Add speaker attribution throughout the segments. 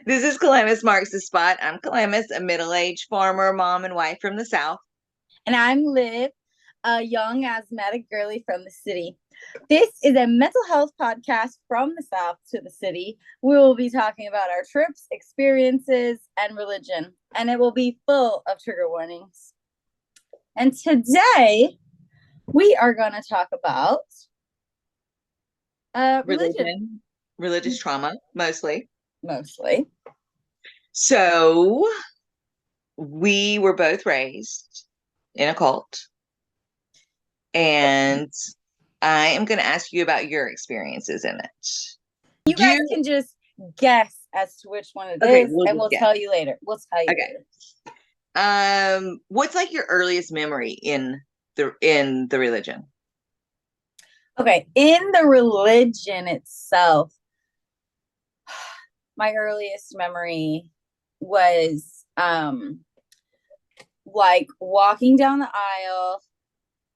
Speaker 1: This is Calamus Marks the Spot. I'm Calamus, a middle-aged farmer, mom, and wife from the South.
Speaker 2: And I'm Liv, a young asthmatic girly from the city. This is a mental health podcast from the South to the city. We will be talking about our trips, experiences, and religion, and it will be full of trigger warnings. And today, we are going to talk about religion.
Speaker 1: Religious trauma, mostly.
Speaker 2: Mostly.
Speaker 1: So, we were both raised in a cult, and I am going to ask you about your experiences in it.
Speaker 2: You guys can just guess as to which one it is, and we'll tell you later.
Speaker 1: What's like your earliest memory in the religion?
Speaker 2: Okay, in the religion itself, my earliest memory was like walking down the aisle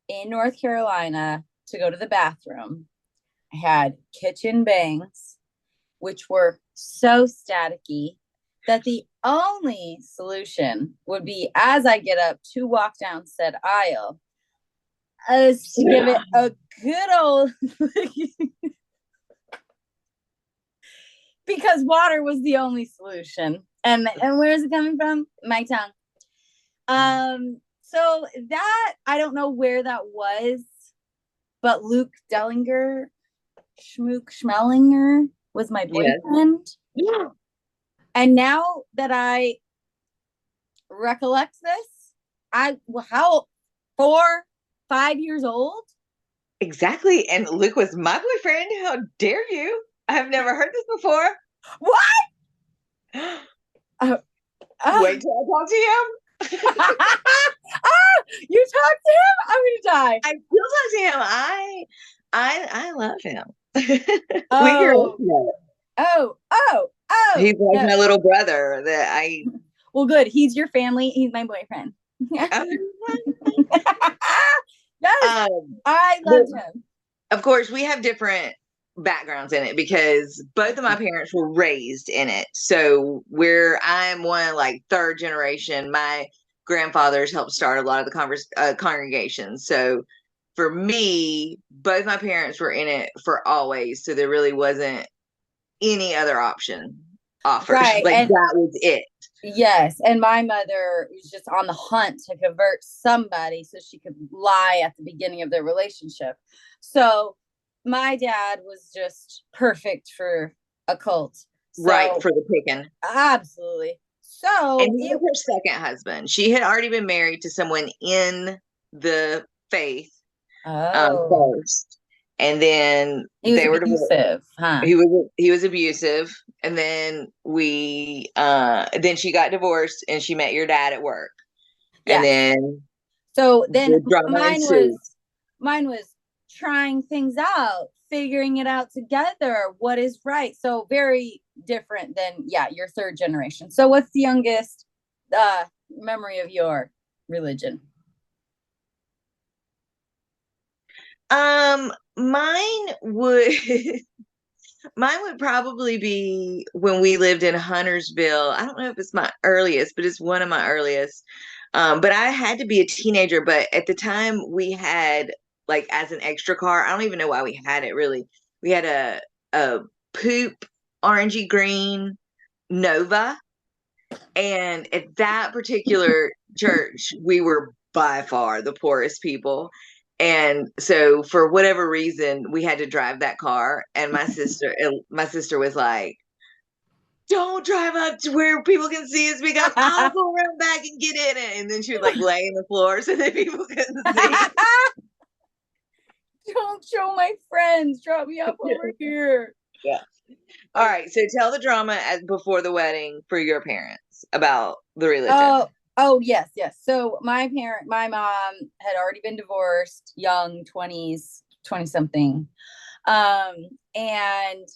Speaker 2: in North Carolina to go to the bathroom. I had kitchen bangs, which were so staticky that the only solution would be, as I get up to walk down said aisle, is to give it a good old because water was the only solution. And where is it coming from? My tongue. So that, I don't know where that was, but Luke Dellinger, Schmellinger was my boyfriend.
Speaker 1: Yeah.
Speaker 2: And now that I recollect this, how 4-5 years old?
Speaker 1: Exactly. And Luke was my boyfriend. How dare you? I've never heard this before.
Speaker 2: What?
Speaker 1: Wait till I talk to him.
Speaker 2: You talk to him? I'm gonna die.
Speaker 1: I still talk to him. I love him.
Speaker 2: Oh.
Speaker 1: He's like my little brother that I.
Speaker 2: Well, good. He's your family. He's my boyfriend. Yes, I loved him.
Speaker 1: Of course, we have different backgrounds in it because both of my parents were raised in it. So I'm one like third generation. My grandfathers helped start a lot of the congregations. So for me, both my parents were in it for always. So there really wasn't any other option offered.
Speaker 2: Right.
Speaker 1: Like that was it.
Speaker 2: Yes. And my mother was just on the hunt to convert somebody so she could lie at the beginning of their relationship. So my dad was just perfect for a cult. So,
Speaker 1: right, for the picking.
Speaker 2: Absolutely. So
Speaker 1: and he was her second husband. She had already been married to someone in the faith first. And then
Speaker 2: they were abusive, huh?
Speaker 1: He was abusive. And then then she got divorced and she met your dad at work. Yeah. And
Speaker 2: then mine was trying things out, figuring it out together, what is right. So very different than your third generation. So what's the youngest memory of your religion?
Speaker 1: Mine would probably be when we lived in Huntersville. I don't know if it's my earliest, but it's one of my earliest. But I had to be a teenager. But at the time, we had like as an extra car. I don't even know why we had it really. We had a poop orangey green Nova, and at that particular church, we were by far the poorest people. And so for whatever reason, we had to drive that car. And my sister was like, don't drive up to where people can see us. I'll go around back and get in it. And then she would like lay in the floor so that people couldn't see.
Speaker 2: Don't show my friends. Drop me off over here.
Speaker 1: Yeah. All right. So tell the drama before the wedding for your parents about the religion.
Speaker 2: Oh, yes. So my mom had already been divorced, young 20s, 20 something. And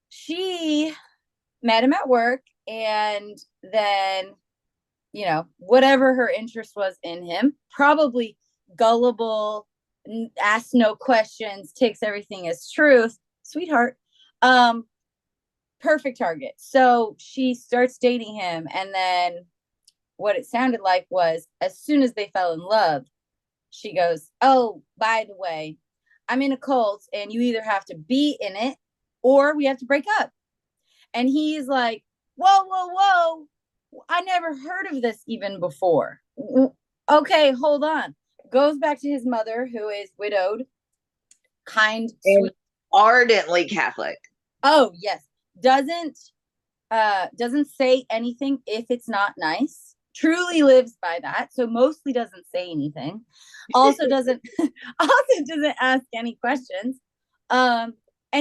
Speaker 2: she met him at work, and then, whatever her interest was in him, probably gullible, asks no questions, takes everything as truth, sweetheart. perfect target. So she starts dating him, and then what it sounded like was as soon as they fell in love, she goes, "Oh, by the way, I'm in a cult and you either have to be in it or we have to break up." And he's like, "Whoa, whoa, whoa. I never heard of this even before." Okay, hold on. Goes back to his mother, who is widowed, kind,
Speaker 1: And
Speaker 2: sweet.
Speaker 1: ardently Catholic.
Speaker 2: Oh, yes. Doesn't say anything if it's not nice. Truly lives by that. So mostly doesn't say anything. Also doesn't also doesn't ask any questions. And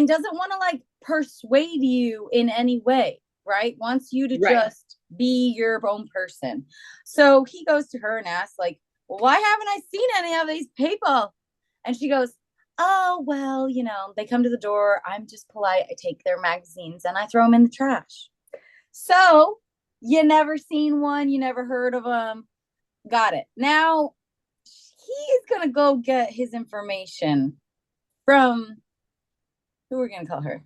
Speaker 2: doesn't want to like persuade you in any way, right? Wants you to
Speaker 1: Right.
Speaker 2: just be your own person. So he goes to her and asks, like, "Well, why haven't I seen any of these people?" And she goes, "Oh, well, they come to the door. I'm just polite. I take their magazines and I throw them in the trash." So you never seen one, you never heard of them. Got it. Now he is gonna go get his information from, who we're gonna call her,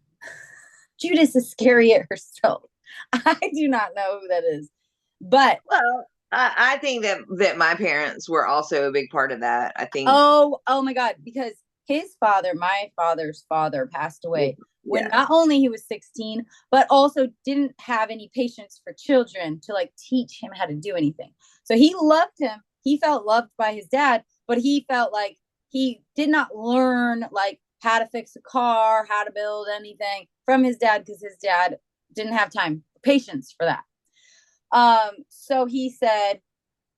Speaker 2: Judas Iscariot herself. I do not know who that is, but
Speaker 1: Well, I think that my parents were also a big part of that. I think,
Speaker 2: oh my God, because his father, my father's father, passed away when
Speaker 1: yeah,
Speaker 2: not only he was 16, but also didn't have any patience for children to like teach him how to do anything. So he loved him. He felt loved by his dad, but he felt like he did not learn like how to fix a car, how to build anything from his dad because his dad didn't have time, patience for that. So he said,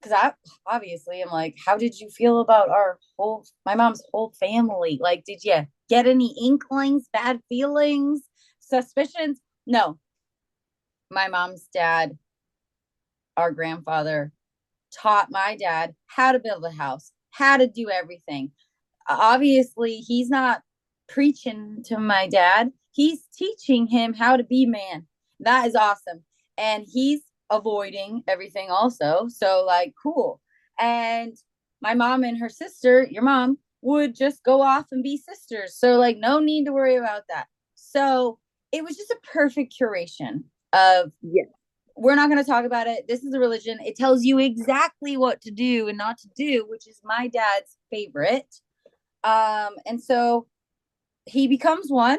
Speaker 2: because I obviously am like, how did you feel about my mom's whole family? Like, did you get any inklings, bad feelings, suspicions? No. My mom's dad, our grandfather, taught my dad how to build a house, how to do everything. Obviously, he's not preaching to my dad, he's teaching him how to be man. That is awesome. And he's avoiding everything also. So, like, cool. And my mom and her sister, your mom, would just go off and be sisters. So, like, no need to worry about that. So, it was just a perfect curation of,
Speaker 1: yeah.
Speaker 2: we're not going to talk about it. This is a religion. It tells you exactly what to do and not to do, which is my dad's favorite. And so he becomes one,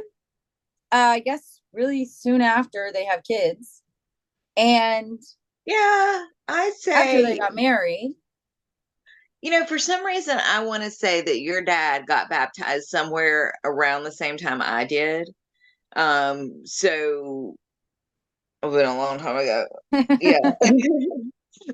Speaker 2: I guess, really soon after they have kids. And
Speaker 1: Yeah, I'd
Speaker 2: after they
Speaker 1: say,
Speaker 2: got married.
Speaker 1: for some reason, I want to say that your dad got baptized somewhere around the same time I did. So it was a long time ago. Yeah.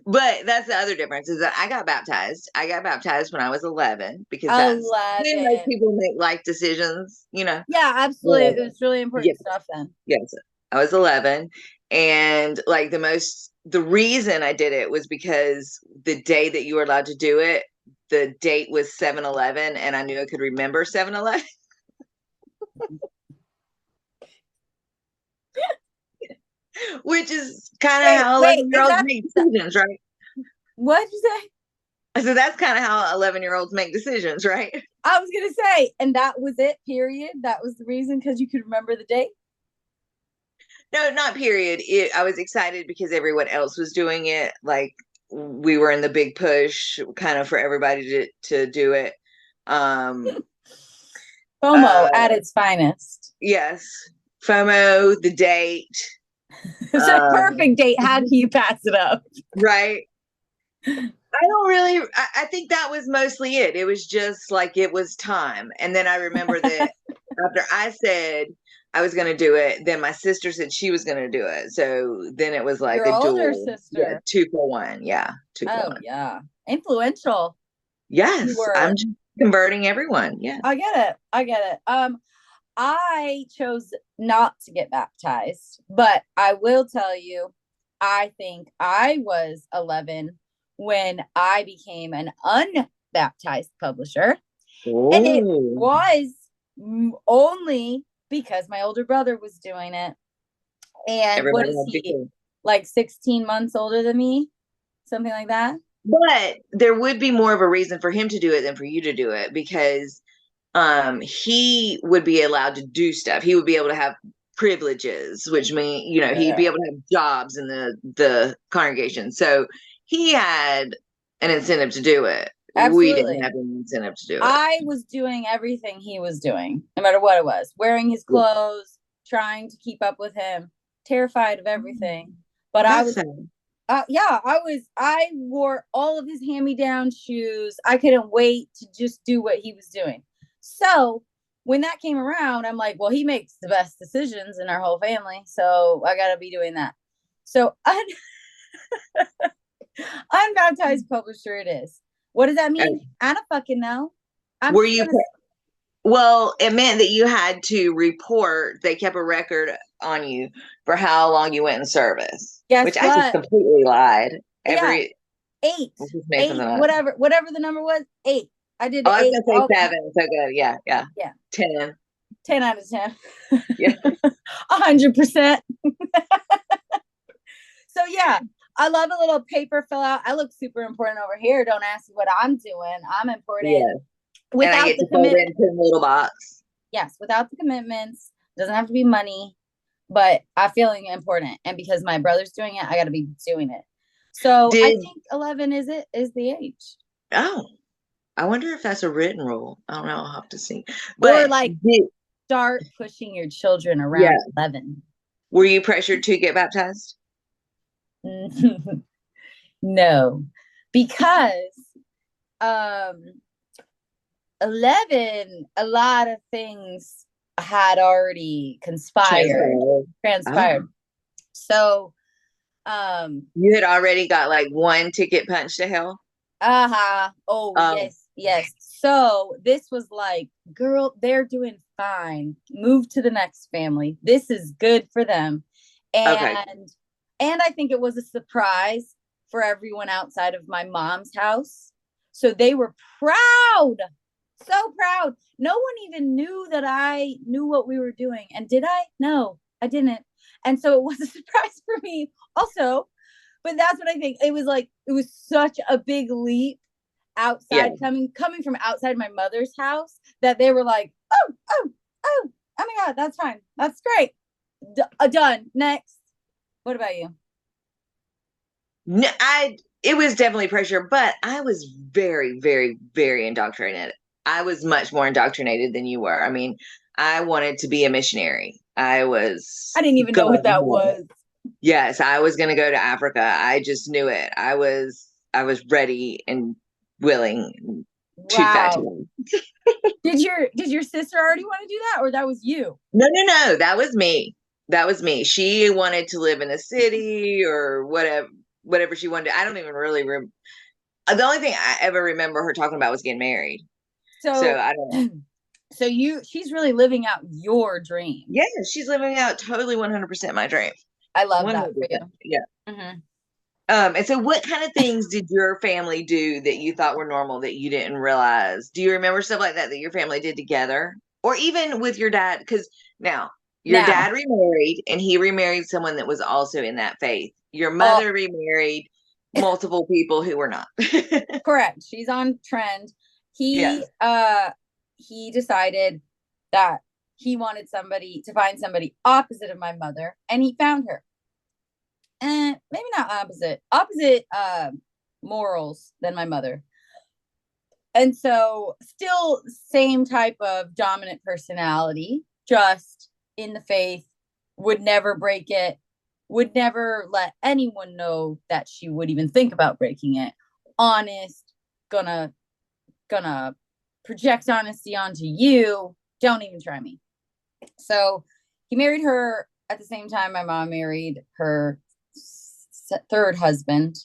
Speaker 1: But that's the other difference is that I got baptized. I got baptized when I was 11 because that's when most
Speaker 2: 11.
Speaker 1: people make life decisions.
Speaker 2: Yeah, absolutely. It was really
Speaker 1: Yeah.
Speaker 2: important stuff then.
Speaker 1: Yes, I was 11. And like the reason I did it was because the day that you were allowed to do it, the date was 7-Eleven, and I knew I could remember 7-Eleven, which is kind of how
Speaker 2: Wait,
Speaker 1: 11 year
Speaker 2: is
Speaker 1: olds
Speaker 2: that
Speaker 1: make decisions, right?
Speaker 2: what did you say?
Speaker 1: So that's kind of how 11-year olds make decisions, right?
Speaker 2: I was gonna say, and that was it, period. That was the reason because you could remember the date.
Speaker 1: No, not period. I was excited because everyone else was doing it. Like we were in the big push kind of for everybody to do it. Um,
Speaker 2: FOMO
Speaker 1: uh,
Speaker 2: at its finest.
Speaker 1: yes, FOMO, the date,
Speaker 2: It's a perfect date. How do you pass it up?
Speaker 1: right? I don't really, I think that was mostly it. It was just like it was time. And then I remember that after I said I was going to do it, then my sister said she was going to do it. So then it was like
Speaker 2: Your
Speaker 1: a
Speaker 2: older
Speaker 1: duel. Yeah,
Speaker 2: sister.
Speaker 1: 2 for 1. Yeah, 2 for 1.
Speaker 2: Oh yeah. Influential. You
Speaker 1: Yes, I'm
Speaker 2: were.
Speaker 1: just converting everyone. Yeah.
Speaker 2: I get it. I get it. I chose not to get baptized, but I will tell you, I think I was 11 when I became an unbaptized publisher. And it
Speaker 1: Oh,
Speaker 2: was only because my older brother was doing it. And what
Speaker 1: everybody
Speaker 2: is
Speaker 1: had to
Speaker 2: he?
Speaker 1: be.
Speaker 2: Like 16 months older than me? Something like that?
Speaker 1: But there would be more of a reason for him to do it than for you to do it because he would be allowed to do stuff. He would be able to have privileges, which mean, he'd
Speaker 2: Yeah.
Speaker 1: be able to have jobs in the congregation. So he had an incentive to do it. We didn't
Speaker 2: Absolutely.
Speaker 1: have an incentive to do it.
Speaker 2: I was doing everything he was doing, no matter what it was, wearing his
Speaker 1: Yeah.
Speaker 2: clothes, trying to keep up with him, terrified of everything. But I
Speaker 1: That's
Speaker 2: was,
Speaker 1: fun.
Speaker 2: I wore all of his hand me down shoes. I couldn't wait to just do what he was doing. So when that came around, I'm like, well, he makes the best decisions in our whole family. So I got to be doing that. So unbaptized publisher it is. What does that mean? I don't fucking know. I'm
Speaker 1: Were
Speaker 2: just
Speaker 1: you
Speaker 2: gonna.
Speaker 1: Well, it meant that you had to report. They kept a record on you for how long you went in service,
Speaker 2: Guess
Speaker 1: which I just
Speaker 2: what?
Speaker 1: completely lied.
Speaker 2: Yeah,
Speaker 1: Every
Speaker 2: eight,
Speaker 1: just made
Speaker 2: eight,
Speaker 1: something up.
Speaker 2: whatever the number was, eight. I did
Speaker 1: Oh, I was
Speaker 2: eight.
Speaker 1: gonna say
Speaker 2: Oh,
Speaker 1: 7. So good. Yeah, yeah.
Speaker 2: yeah,
Speaker 1: 10.
Speaker 2: 10 out of 10,
Speaker 1: Yeah.
Speaker 2: 100%. So yeah, I love a little paper fill out. I look super important over here. Don't ask me what I'm doing. I'm important
Speaker 1: Yeah. And I
Speaker 2: without
Speaker 1: get
Speaker 2: the
Speaker 1: to fold
Speaker 2: commit.
Speaker 1: it into a little box.
Speaker 2: Yes, without the commitments. Doesn't have to be money, but I'm feeling important. And because my brother's doing it, I got to be doing it. So I
Speaker 1: Did
Speaker 2: think 11 is the age.
Speaker 1: Oh, I wonder if that's a written rule. I don't know. I'll have to see.
Speaker 2: Or
Speaker 1: But
Speaker 2: like start pushing your children
Speaker 1: yeah,
Speaker 2: around 11.
Speaker 1: were you pressured to get baptized?
Speaker 2: No, because um 11, a lot of things had already transpired.
Speaker 1: Oh,
Speaker 2: So
Speaker 1: you had already got like one ticket punch to hell.
Speaker 2: oh
Speaker 1: Oh,
Speaker 2: yes. So this was like, girl, they're doing fine. Move to the next family. This is good for them.
Speaker 1: okay.
Speaker 2: And I think it was a surprise for everyone outside of my mom's house. So they were proud, so proud. No one even knew that I knew what we were doing. And did I? No, I didn't. And so it was a surprise for me also. But that's what I think. It was like, it was such a big leap
Speaker 1: Yeah.
Speaker 2: outside, coming from outside my mother's house, that they were like, oh my God, that's fine. That's great. Done. Next. What about you?
Speaker 1: No, it was definitely pressure, but I was very, very, very indoctrinated. I was much more indoctrinated than you were. I mean, I wanted to be a missionary. I was
Speaker 2: I didn't even know what that
Speaker 1: going.
Speaker 2: was.
Speaker 1: Yes, I was going to go to Africa. I just knew it. I was ready and willing, too fat to
Speaker 2: Wow.
Speaker 1: win.
Speaker 2: Did your sister already want to do that, or that was you?
Speaker 1: No, no, no. That was me. That was me. She wanted to live in a city or whatever she wanted. I don't even really the only thing I ever remember her talking about was getting married. So
Speaker 2: So
Speaker 1: I don't know.
Speaker 2: so she's really living out your dream.
Speaker 1: Yeah, she's living out totally 100% my dream.
Speaker 2: I love that for you.
Speaker 1: 100%. Yeah.
Speaker 2: Mm-hmm.
Speaker 1: And so what kind of things did your family do that you thought were normal that you didn't realize? Do you remember stuff like that your family did together? Or even with your dad? Because now your
Speaker 2: Now,
Speaker 1: dad remarried and he remarried someone that was also in that faith. Your
Speaker 2: oh,
Speaker 1: mother remarried multiple people who were not.
Speaker 2: correct. She's on trend. He
Speaker 1: Yes.
Speaker 2: uh he decided that he wanted somebody to find somebody opposite of my mother, and he found her. And maybe not opposite morals than my mother. And so still same type of dominant personality, just in the faith, would never break it, would never let anyone know that she would even think about breaking it. Honest, gonna project honesty onto you. Don't even try me. So he married her at the same time my mom married her third husband.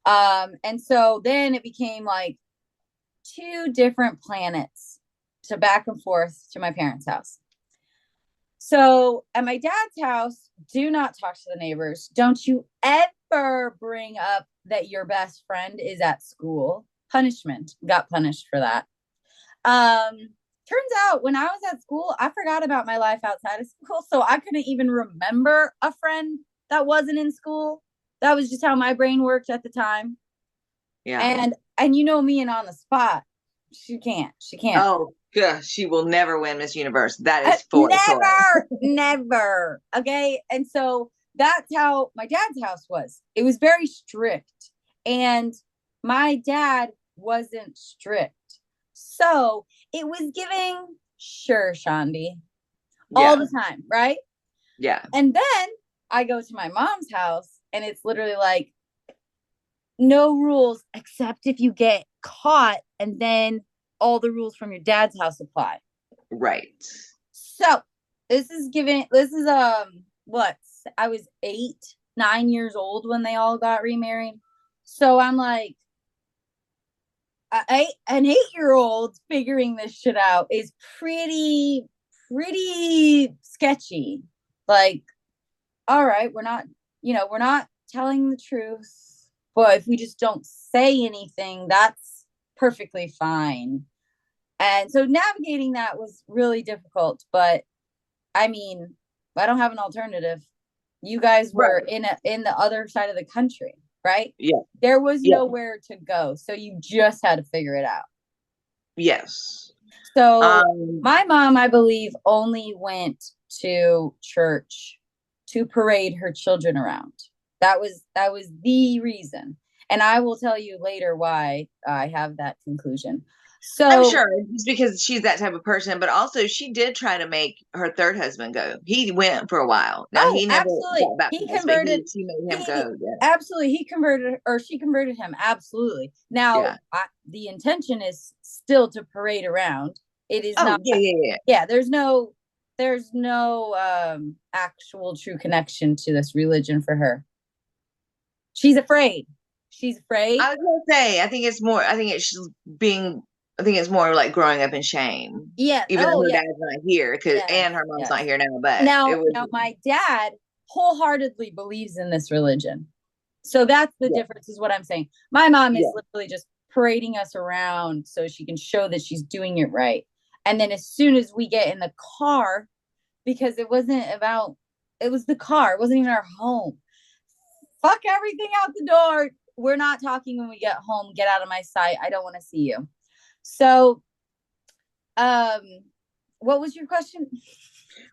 Speaker 2: And so then it became like two different planets to back and forth to my parents' house. So at my dad's house, do not talk to the neighbors. Don't you ever bring up that your best friend is at school. Punishment. Got punished for that. Turns out when I was at school, I forgot about my life outside of school. So I couldn't even remember a friend that wasn't in school. That was just how my brain worked at the time.
Speaker 1: Yeah.
Speaker 2: And you know me and on the spot. She can't.
Speaker 1: Oh, Yeah, she will never win Miss Universe. That is for sure.
Speaker 2: Never, never. Okay. And so that's how my dad's house was. It was very strict. And my dad wasn't strict. So it was giving, sure, Shandi, all
Speaker 1: Yeah,
Speaker 2: the time, right?
Speaker 1: yeah,
Speaker 2: And then I go to my mom's house and it's literally like no rules except if you get caught, and then all the rules from your dad's house apply.
Speaker 1: right.
Speaker 2: So this is what, I was 8, 9 years old when they all got remarried. So I'm like an 8-year old figuring this shit out is pretty sketchy. Like, all right, we're not telling the truth, but if we just don't say anything, that's perfectly fine. And so navigating that was really difficult, but I mean, I don't have an alternative. You guys were
Speaker 1: Right.
Speaker 2: in the other side of the country, right?
Speaker 1: Yeah,
Speaker 2: There was
Speaker 1: yeah,
Speaker 2: nowhere to go, so you just had to figure it out.
Speaker 1: yes.
Speaker 2: So
Speaker 1: Um,
Speaker 2: my mom, I believe, only went to church to parade her children around. That was the reason. And I will tell you later why I have that conclusion.
Speaker 1: I'm
Speaker 2: So,
Speaker 1: sure it's because she's that type of person, but also she did try to make her third husband go. He went for a while. Now
Speaker 2: oh,
Speaker 1: he never
Speaker 2: absolutely.
Speaker 1: got
Speaker 2: He
Speaker 1: baptized, but
Speaker 2: converted
Speaker 1: she made him
Speaker 2: he
Speaker 1: go. Yeah,
Speaker 2: absolutely he converted, or she converted him, absolutely. Now,
Speaker 1: yeah.
Speaker 2: the intention is still to parade around. It is
Speaker 1: Oh,
Speaker 2: not,
Speaker 1: yeah, yeah, yeah.
Speaker 2: yeah, there's no actual true connection to this religion for her. She's afraid. She's afraid.
Speaker 1: I was gonna say, I think it's more. I think it's being. I think it's more like growing up in shame,
Speaker 2: Yeah.
Speaker 1: even though
Speaker 2: Oh,
Speaker 1: her
Speaker 2: yeah.
Speaker 1: dad's not here, because
Speaker 2: Yes.
Speaker 1: and her mom's not
Speaker 2: Yes.
Speaker 1: here now. But it
Speaker 2: Now,
Speaker 1: was,
Speaker 2: my dad wholeheartedly believes in this religion. So that's the
Speaker 1: yeah,
Speaker 2: difference, is what I'm saying. My mom is
Speaker 1: yeah,
Speaker 2: literally just parading us around so she can show that she's doing it right. And then as soon as we get in the car, because it was the car, it wasn't even our home. Fuck everything out the door. We're not talking when we get home. Get out of my sight. I don't want to see you. So, um, what was your question?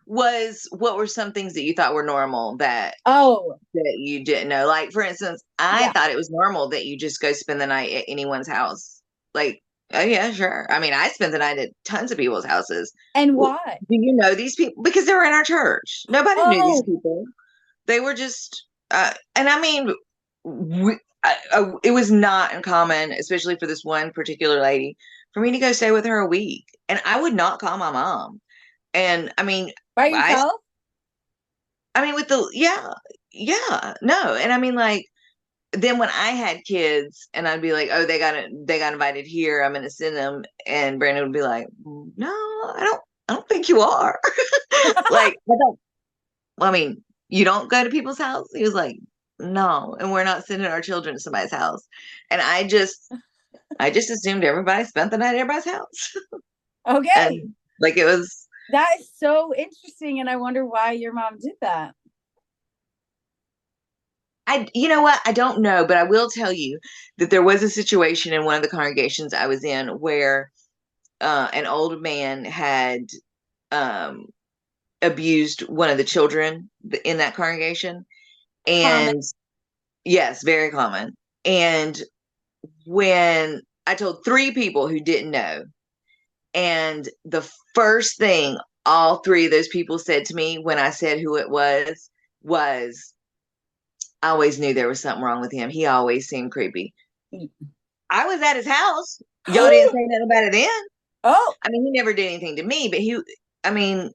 Speaker 1: was what were some things that you thought were normal
Speaker 2: Oh,
Speaker 1: that you didn't know? Like, for instance, I
Speaker 2: yeah.
Speaker 1: thought it was normal that you just go spend the night at anyone's house. Like, oh yeah, sure. I mean, I spent the night at tons of people's houses.
Speaker 2: And
Speaker 1: Do
Speaker 2: why?
Speaker 1: you know these people? Because they were in our church. Nobody knew these
Speaker 2: Oh,
Speaker 1: people. They were just, and I mean, it was not uncommon, especially for this one particular lady, for me to go stay with her a week, and I would not call my mom. And
Speaker 2: by
Speaker 1: I,
Speaker 2: yourself?
Speaker 1: I mean, with the yeah, yeah, no, and I mean, like, then when I had kids, and I'd be like, oh, they got invited here, I'm gonna send them, and Brandon would be like, no, I don't think you are. Like, I don't. I mean, you don't go to people's house. He was like, no, and we're not sending our children to somebody's house. And I just assumed everybody spent the night at everybody's house.
Speaker 2: Okay.
Speaker 1: And like it was,
Speaker 2: That is so interesting. And I wonder why your mom did that.
Speaker 1: you know what? I don't know, but I will tell you that there was a situation in one of the congregations I was in where an old man had um, abused one of the children in that congregation.
Speaker 2: Common.
Speaker 1: And yes, very common. And when I told three people who didn't know, and the first thing all three of those people said to me when I said who it was, I always knew there was something wrong with him. He always seemed creepy. I was at his house. Y'all didn't say nothing about it then.
Speaker 2: Oh,
Speaker 1: I mean, he never did anything to me, but I mean,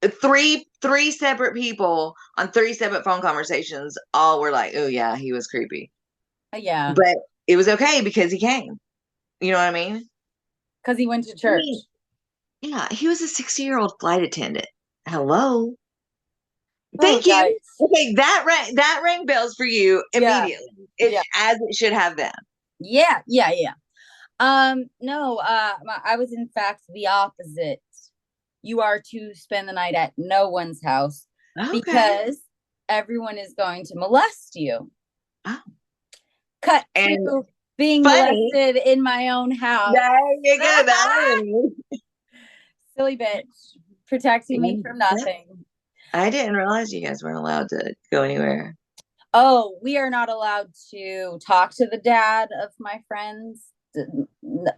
Speaker 1: three separate people on three separate phone conversations all were like, oh yeah, he was creepy.
Speaker 2: yeah.
Speaker 1: But it was okay because he came. You know what I mean?
Speaker 2: Because he went to
Speaker 1: I
Speaker 2: church.
Speaker 1: mean, yeah, he was a 60-year-old flight attendant. Hello.
Speaker 2: Oh,
Speaker 1: Thank you.
Speaker 2: guys.
Speaker 1: Okay, that rang bells for you
Speaker 2: Yeah.
Speaker 1: immediately.
Speaker 2: Yeah.
Speaker 1: As it should have been.
Speaker 2: Yeah. Yeah. Yeah. No, I was in fact the opposite. You are to spend the night at no one's house
Speaker 1: Okay.
Speaker 2: because everyone is going to molest you.
Speaker 1: Oh,
Speaker 2: Cut
Speaker 1: and
Speaker 2: to being
Speaker 1: funny.
Speaker 2: molested in my own house.
Speaker 1: There you go. That is.
Speaker 2: silly bitch protecting me from
Speaker 1: Yeah.
Speaker 2: nothing.
Speaker 1: I didn't realize you guys weren't allowed to go anywhere.
Speaker 2: Oh, we are not allowed to talk to the dad of my friends.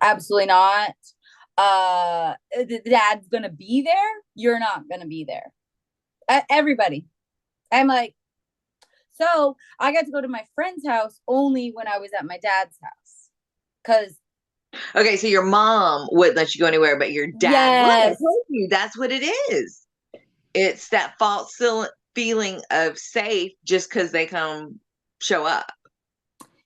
Speaker 2: Absolutely not. The dad's gonna be there. You're not gonna be there. Everybody. I'm like, so I got to go to my friend's house only when I was at my dad's house. Cause
Speaker 1: Okay, so your mom wouldn't let you go anywhere, but your dad would. I
Speaker 2: yes,
Speaker 1: told you that's what it is. It's that false feeling of safe just because they come show up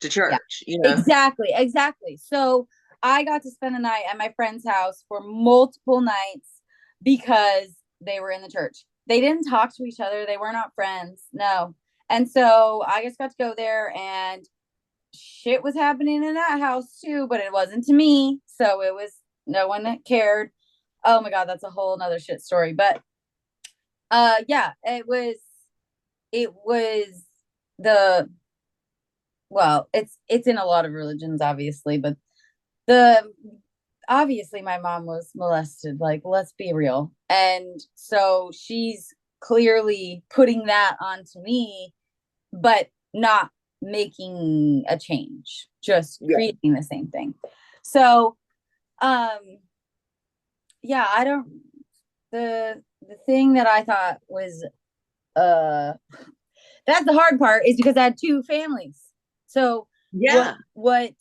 Speaker 1: to
Speaker 2: yeah,
Speaker 1: church, you know?
Speaker 2: exactly, exactly. So I got to spend the night at my friend's house for multiple nights because they were in the church. They didn't talk to each other. They were not friends. No. And so I just got to go there and shit was happening in that house too, but it wasn't to me. So it was no one that cared. Oh my God, that's a whole nother shit story. But yeah, it was the well, it's in a lot of religions, obviously, but the obviously my mom was molested, like let's be real. And so she's clearly putting that onto me, but not making a change, just
Speaker 1: Yeah.
Speaker 2: creating the same thing. So um yeah, I don't the thing that I thought was uh that's the hard part is because I had two families. So what
Speaker 1: Yeah.
Speaker 2: what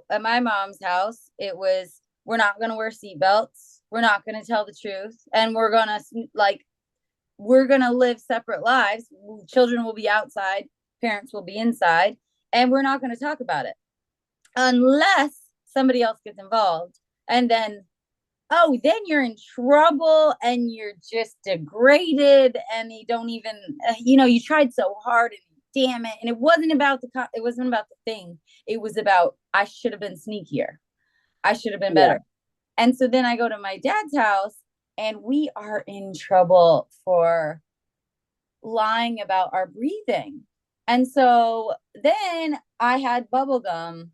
Speaker 2: at my mom's house, it was we're not going to wear seatbelts. We're not going to tell the truth. And we're going to live separate lives. Children will be outside, parents will be inside, and we're not going to talk about it unless somebody else gets involved. And then, oh, then you're in trouble and you're just degraded and you don't even, you tried so hard and damn it. And it wasn't about the thing. It was about, I should have been sneakier. I should have been
Speaker 1: Yeah.
Speaker 2: better. And so then I go to my dad's house and we are in trouble for lying about our breathing. And so then I had bubble gum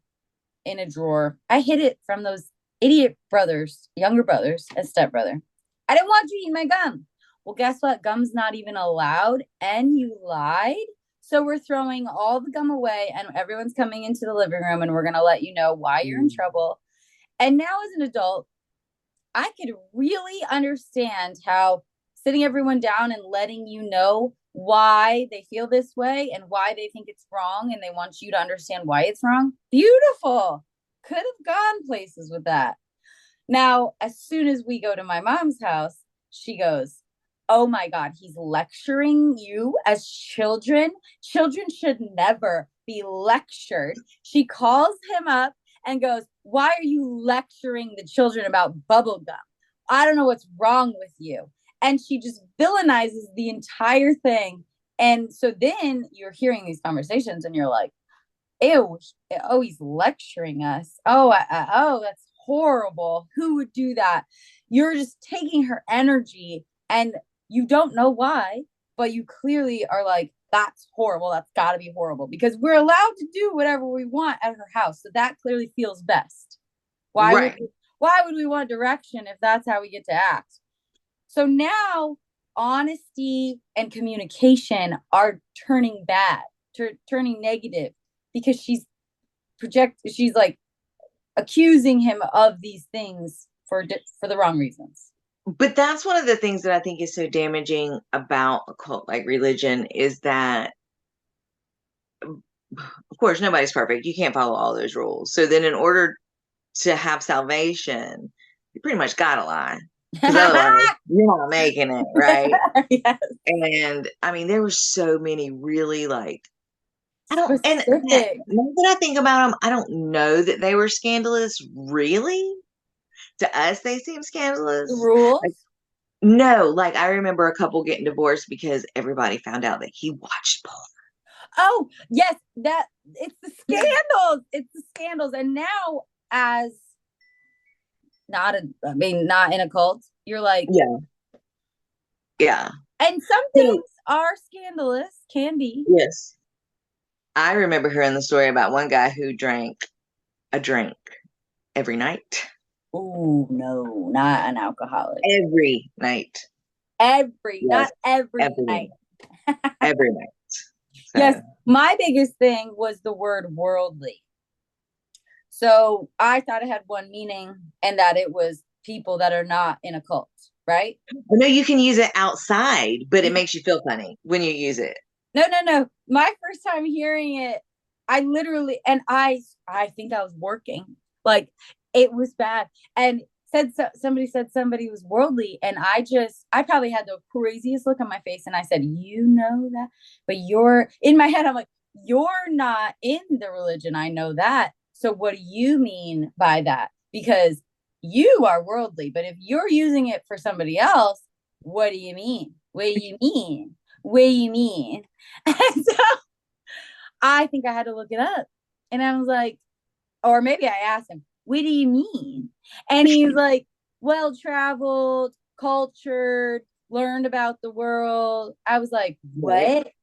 Speaker 2: in a drawer. I hid it from those idiot brothers, younger brothers, as stepbrother. I didn't want you eating my gum. Well, guess what? Gum's not even allowed, and you lied. So we're throwing all the gum away, and everyone's coming into the living room, and we're gonna let you know why you're in trouble. And now, as an adult, I could really understand how sitting everyone down and letting you know why they feel this way and why they think it's wrong and they want you to understand why it's wrong. Beautiful. Could have gone places with that. Now, as soon as we go to my mom's house, she goes, "Oh my God, he's lecturing you as children. Children should never be lectured." She calls him up and goes, "Why are you lecturing the children about bubblegum? I don't know what's wrong with you." And she just villainizes the entire thing. And so then you're hearing these conversations and you're like, ew, oh, he's lecturing us. Oh, that's horrible. Who would do that? You're just taking her energy and you don't know why, but you clearly are like, that's horrible. That's got to be horrible because we're allowed to do whatever we want at her house. So that clearly feels best. Why would
Speaker 1: Right.
Speaker 2: why would we want direction if that's how we get to act? So now honesty and communication are turning bad, turning negative because she's like accusing him of these things for the wrong reasons.
Speaker 1: But that's one of the things that I think is so damaging about a cult like religion is that, of course, nobody's perfect. You can't follow all those rules. So then, in order to have salvation, you pretty much gotta lie because otherwise you're not making it, right?
Speaker 2: Yes.
Speaker 1: And I mean, there were so many really like I don't, and
Speaker 2: Specific
Speaker 1: now that I think about them, I don't know that they were scandalous, really. To us, they seem scandalous. Like,
Speaker 2: rules.
Speaker 1: no, like I remember a couple getting divorced because everybody found out that he watched porn.
Speaker 2: Oh, yes, that it's the scandals. It's the scandals. And now as not in a cult, you're like,
Speaker 1: Yeah, yeah.
Speaker 2: and some
Speaker 1: So,
Speaker 2: things are scandalous, can be.
Speaker 1: yes, I remember hearing the story about one guy who drank a drink every night.
Speaker 2: Ooh, no, not an alcoholic.
Speaker 1: Every night.
Speaker 2: Not
Speaker 1: Yes,
Speaker 2: every
Speaker 1: every
Speaker 2: night.
Speaker 1: every night.
Speaker 2: Yes,
Speaker 1: So
Speaker 2: my biggest thing was the word worldly. So I thought it had one meaning, and that it was people that are not in a cult, right?
Speaker 1: I know you can use it outside, but it
Speaker 2: You
Speaker 1: makes you feel funny when you use it.
Speaker 2: No, no, no. My first time hearing it, I literally, and I think I was working. Like, it was bad. And somebody said somebody was worldly, and I probably had the craziest look on my face, and I said, "You know that, but you're in my head." I'm like, "You're not in the religion. I know that. So what do you mean by that? Because you are worldly, but if you're using it for somebody else, what do you mean? What do you mean? What do you mean?" And so I think I had to look it up. And I was like, or maybe I asked him, what do you mean? And he's like, well traveled, cultured, learned about the world. I was like,
Speaker 1: Right.
Speaker 2: what? So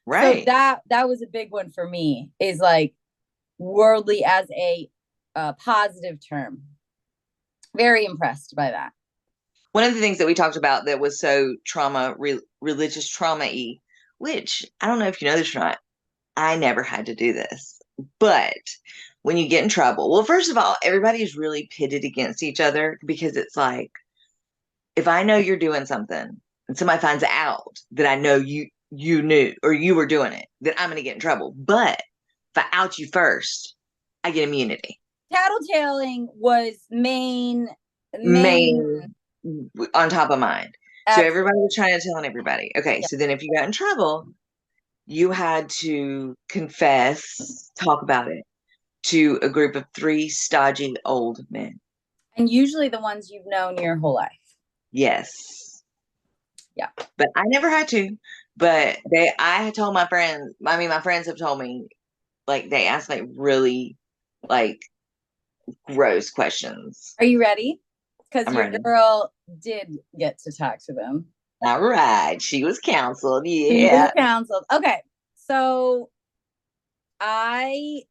Speaker 1: Right.
Speaker 2: that was a big one for me, is like worldly as a positive term. Very impressed by that.
Speaker 1: One of the things that we talked about that was so religious trauma-y, which I don't know if you know this or not, I never had to do this. But when you get in trouble, well, first of all, everybody is really pitted against each other because it's like, if I know you're doing something and somebody finds out that I know you knew or you were doing it, then I'm going to get in trouble. But if I out you first, I get immunity.
Speaker 2: Tattletaling was main
Speaker 1: Main on top of mind. So
Speaker 2: absolutely.
Speaker 1: everybody was trying to tell everybody. Okay,
Speaker 2: Yeah.
Speaker 1: so then if you got in trouble, you had to confess, talk about it to a group of three stodgy old men.
Speaker 2: And usually the ones you've known your whole life.
Speaker 1: Yes.
Speaker 2: Yeah.
Speaker 1: But I never had to. But I had told my friends, I mean, my friends have told me, like, they asked like really, like, gross questions.
Speaker 2: Are you ready? Because
Speaker 1: I'm
Speaker 2: your
Speaker 1: ready.
Speaker 2: girl did get to talk to them.
Speaker 1: All right. She was counseled.
Speaker 2: She was
Speaker 1: Yeah.
Speaker 2: counseled. Okay. So I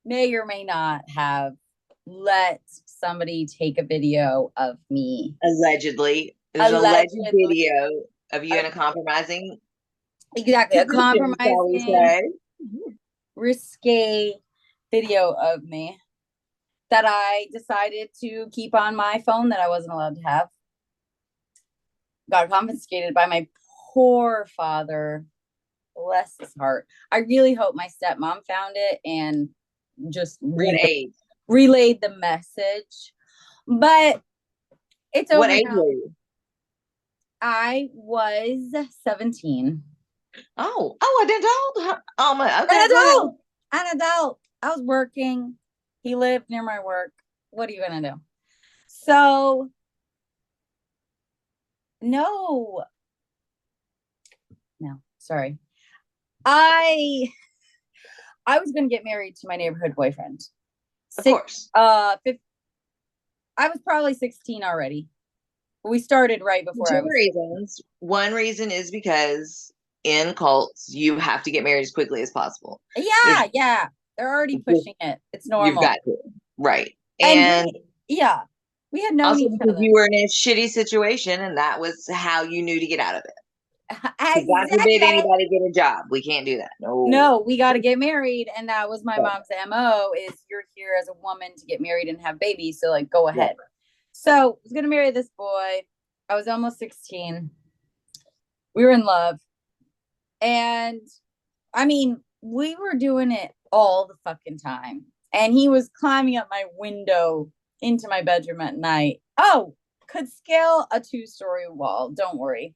Speaker 2: may or may not have let somebody take a video of me.
Speaker 1: Allegedly. There's an alleged
Speaker 2: Allegedly.
Speaker 1: video of you
Speaker 2: uh,
Speaker 1: in a compromising
Speaker 2: exactly. A
Speaker 1: position, shall we
Speaker 2: compromising,
Speaker 1: say.
Speaker 2: risque video of me that I decided to keep on my phone that I wasn't allowed to have. Got confiscated by my poor father. Bless his heart. I really hope my stepmom found it and just
Speaker 1: What age?
Speaker 2: relayed the message. But it's
Speaker 1: What
Speaker 2: over
Speaker 1: age
Speaker 2: now.
Speaker 1: were you?
Speaker 2: I was 17.
Speaker 1: An adult. Oh my.
Speaker 2: An
Speaker 1: Okay, go ahead.
Speaker 2: adult. An adult. I was working. He lived near my work. What are you gonna do? So no, no, sorry. I I was gonna get married to my neighborhood boyfriend.
Speaker 1: Of
Speaker 2: Six
Speaker 1: course.
Speaker 2: 50, I was probably 16 already. We started right before I
Speaker 1: Two
Speaker 2: was.
Speaker 1: reasons. One reason is because in cults you have to get married as quickly as possible. There's
Speaker 2: Yeah, yeah. They're already pushing it. It's
Speaker 1: you've
Speaker 2: normal.
Speaker 1: got to. Right.
Speaker 2: And
Speaker 1: And
Speaker 2: yeah, we had known
Speaker 1: also
Speaker 2: each
Speaker 1: because
Speaker 2: other.
Speaker 1: you were in a shitty situation and that was how you knew to get out of it. Because God forbid
Speaker 2: Exactly.
Speaker 1: anybody get a job. We can't do that. No.
Speaker 2: No, we got to get married. And that was my mom's MO, is you're here as a woman to get married and have babies. So like, go
Speaker 1: Yeah.
Speaker 2: ahead. So I was going to marry this boy. I was almost 16. We were in love. And I mean, we were doing it all the fucking time. And he was climbing up my window into my bedroom at night. Oh, could scale a 2-story wall. Don't worry.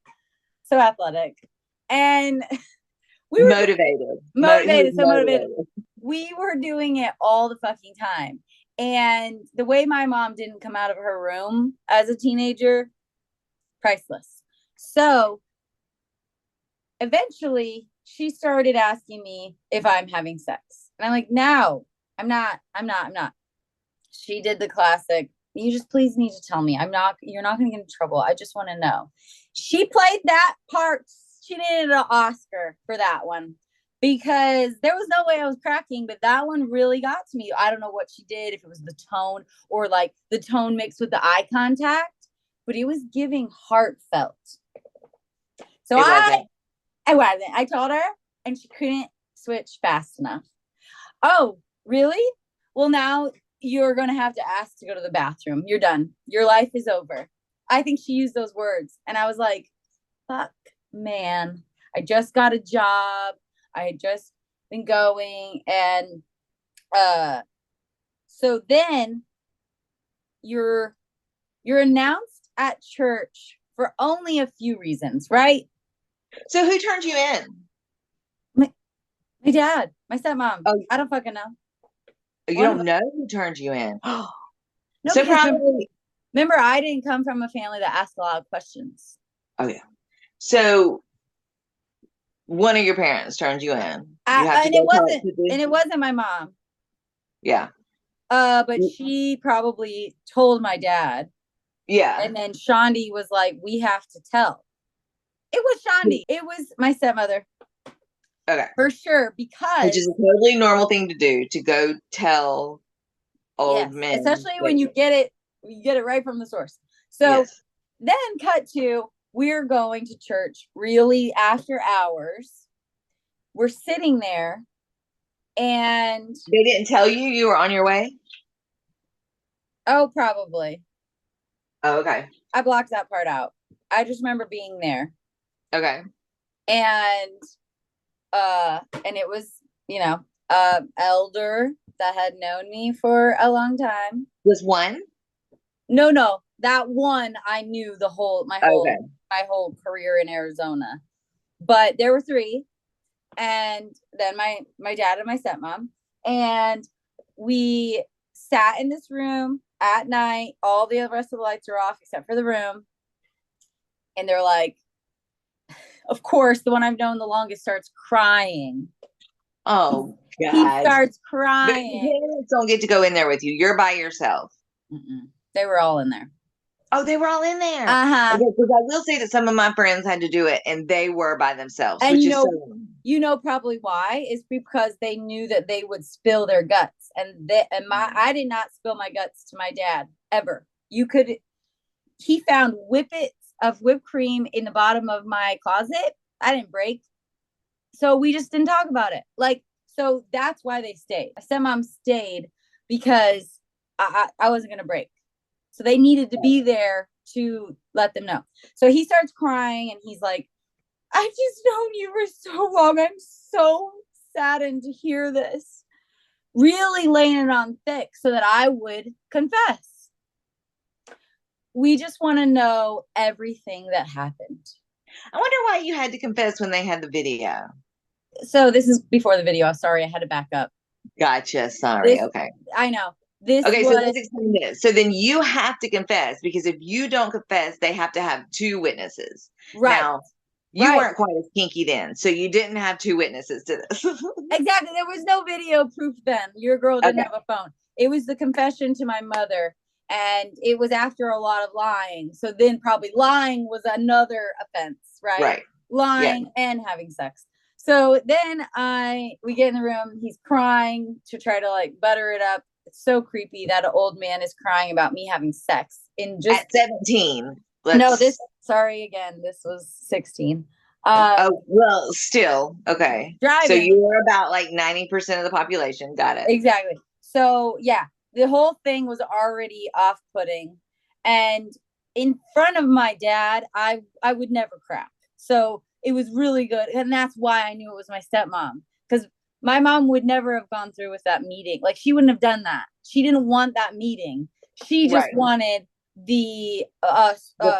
Speaker 2: So athletic. And we were
Speaker 1: Motivated. He was
Speaker 2: motivated, so motivated.
Speaker 1: motivated.
Speaker 2: We were doing it all the fucking time. And the way my mom didn't come out of her room as a teenager, priceless. So eventually she started asking me if I'm having sex. And I'm like, no, I'm not. She did the classic. You just please need to tell me. You're not gonna get in trouble. I just want to know. She played that part. She needed an Oscar for that one. because there was no way I was cracking, but that one really got to me. I don't know what she did, if it was the tone or like the tone mixed with the eye contact, but it was giving heartfelt. So
Speaker 1: It wasn't.
Speaker 2: I wasn't. I told her, and she couldn't switch fast enough. Oh, really? Well, now you're going to have to ask to go to the bathroom. You're done. Your life is over. I think she used those words. And I was like, fuck, man. I just got a job. I had just been going. And so then you're announced at church for only a few reasons, right?
Speaker 1: So who turned you in?
Speaker 2: My dad, my stepmom.
Speaker 1: Oh,
Speaker 2: I don't fucking know.
Speaker 1: you don't know who turned you in.
Speaker 2: No,
Speaker 1: So
Speaker 2: because
Speaker 1: probably.
Speaker 2: remember, I didn't come from a family that asked a lot of questions.
Speaker 1: Oh yeah. So one of your parents turned you in. You have to
Speaker 2: And
Speaker 1: go talk to
Speaker 2: it wasn't my mom.
Speaker 1: Yeah.
Speaker 2: But she probably told my dad.
Speaker 1: Yeah.
Speaker 2: And then Shondi was like, we have to tell. It was Shondi. It was my stepmother.
Speaker 1: Okay.
Speaker 2: For sure, because
Speaker 1: which is a totally normal thing to do, to go tell old men.
Speaker 2: Especially when you get it right from the source. So then cut to, we're going to church really after hours. We're sitting there and
Speaker 1: they didn't tell you were on your way?
Speaker 2: Oh, probably.
Speaker 1: Oh, okay.
Speaker 2: I blocked that part out. I just remember being there.
Speaker 1: Okay.
Speaker 2: And it was, elder that had known me for a long time.
Speaker 1: Was one?
Speaker 2: No, that one I knew my whole career in Arizona. But there were three, and then my dad and my stepmom, and we sat in this room at night. All the rest of the lights are off except for the room, and they're like, of course, the one I've known the longest starts crying.
Speaker 1: Oh God!
Speaker 2: He starts crying.
Speaker 1: But your parents don't get to go in there with you. You're by yourself.
Speaker 2: Mm-mm. They were all in there.
Speaker 1: Oh, they were all in there.
Speaker 2: Uh-huh.
Speaker 1: Okay, because I will say that some of my friends had to do it, and they were by themselves.
Speaker 2: And you know probably why is because they knew that they would spill their guts, I did not spill my guts to my dad ever. He found whippets of whipped cream in the bottom of my closet. I didn't break, so we just didn't talk about it. So that's why they stayed. My stepmom stayed because I wasn't gonna break. So they needed to be there to let them know. So he starts crying and he's like, I've just known you for so long. I'm so saddened to hear this. Really laying it on thick so that I would confess. We just want to know everything that happened.
Speaker 1: I wonder why you had to confess when they had the video.
Speaker 2: So this is before the video. Sorry, I had to back up.
Speaker 1: Gotcha. Sorry. Okay.
Speaker 2: I know.
Speaker 1: So let's explain this. So then you have to confess, because if you don't confess, they have to have two witnesses. Right. Now, you weren't quite as kinky then, so you didn't have two witnesses to this.
Speaker 2: Exactly. There was no video proof then. Your girl didn't have a phone. It was the confession to my mother, and it was after a lot of lying. So then probably lying was another offense, right? Right. Lying and having sex. So then we get in the room. He's crying to try to butter it up. It's so creepy that an old man is crying about me having sex at 17. Sorry again. This was 16.
Speaker 1: Well, still okay. Driving. So you were about 90% of the population. Got it.
Speaker 2: Exactly. So yeah, the whole thing was already off-putting, and in front of my dad, I would never crack. So it was really good, and that's why I knew it was my stepmom, because my mom would never have gone through with that meeting. She wouldn't have done that. She didn't want that meeting. She just wanted the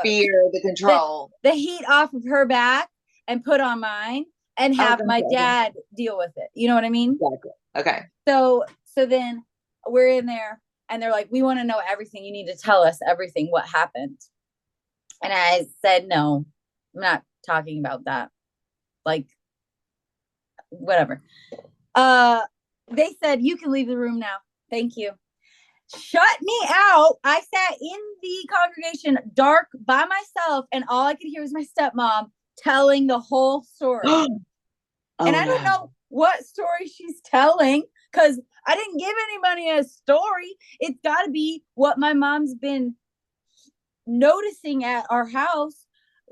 Speaker 1: fear, the control,
Speaker 2: the heat off of her back and put on mine, and have my dad deal with it. You know what I mean?
Speaker 1: Exactly. Okay.
Speaker 2: So then we're in there, and they're like, we want to know everything. You need to tell us everything, what happened. And I said, no, I'm not talking about that. Whatever. They said, you can leave the room now. Thank you. Shut me out. I sat in the congregation dark by myself, and all I could hear was my stepmom telling the whole story. And I don't know what story she's telling, because I didn't give anybody a story. It's got to be what my mom's been noticing at our house,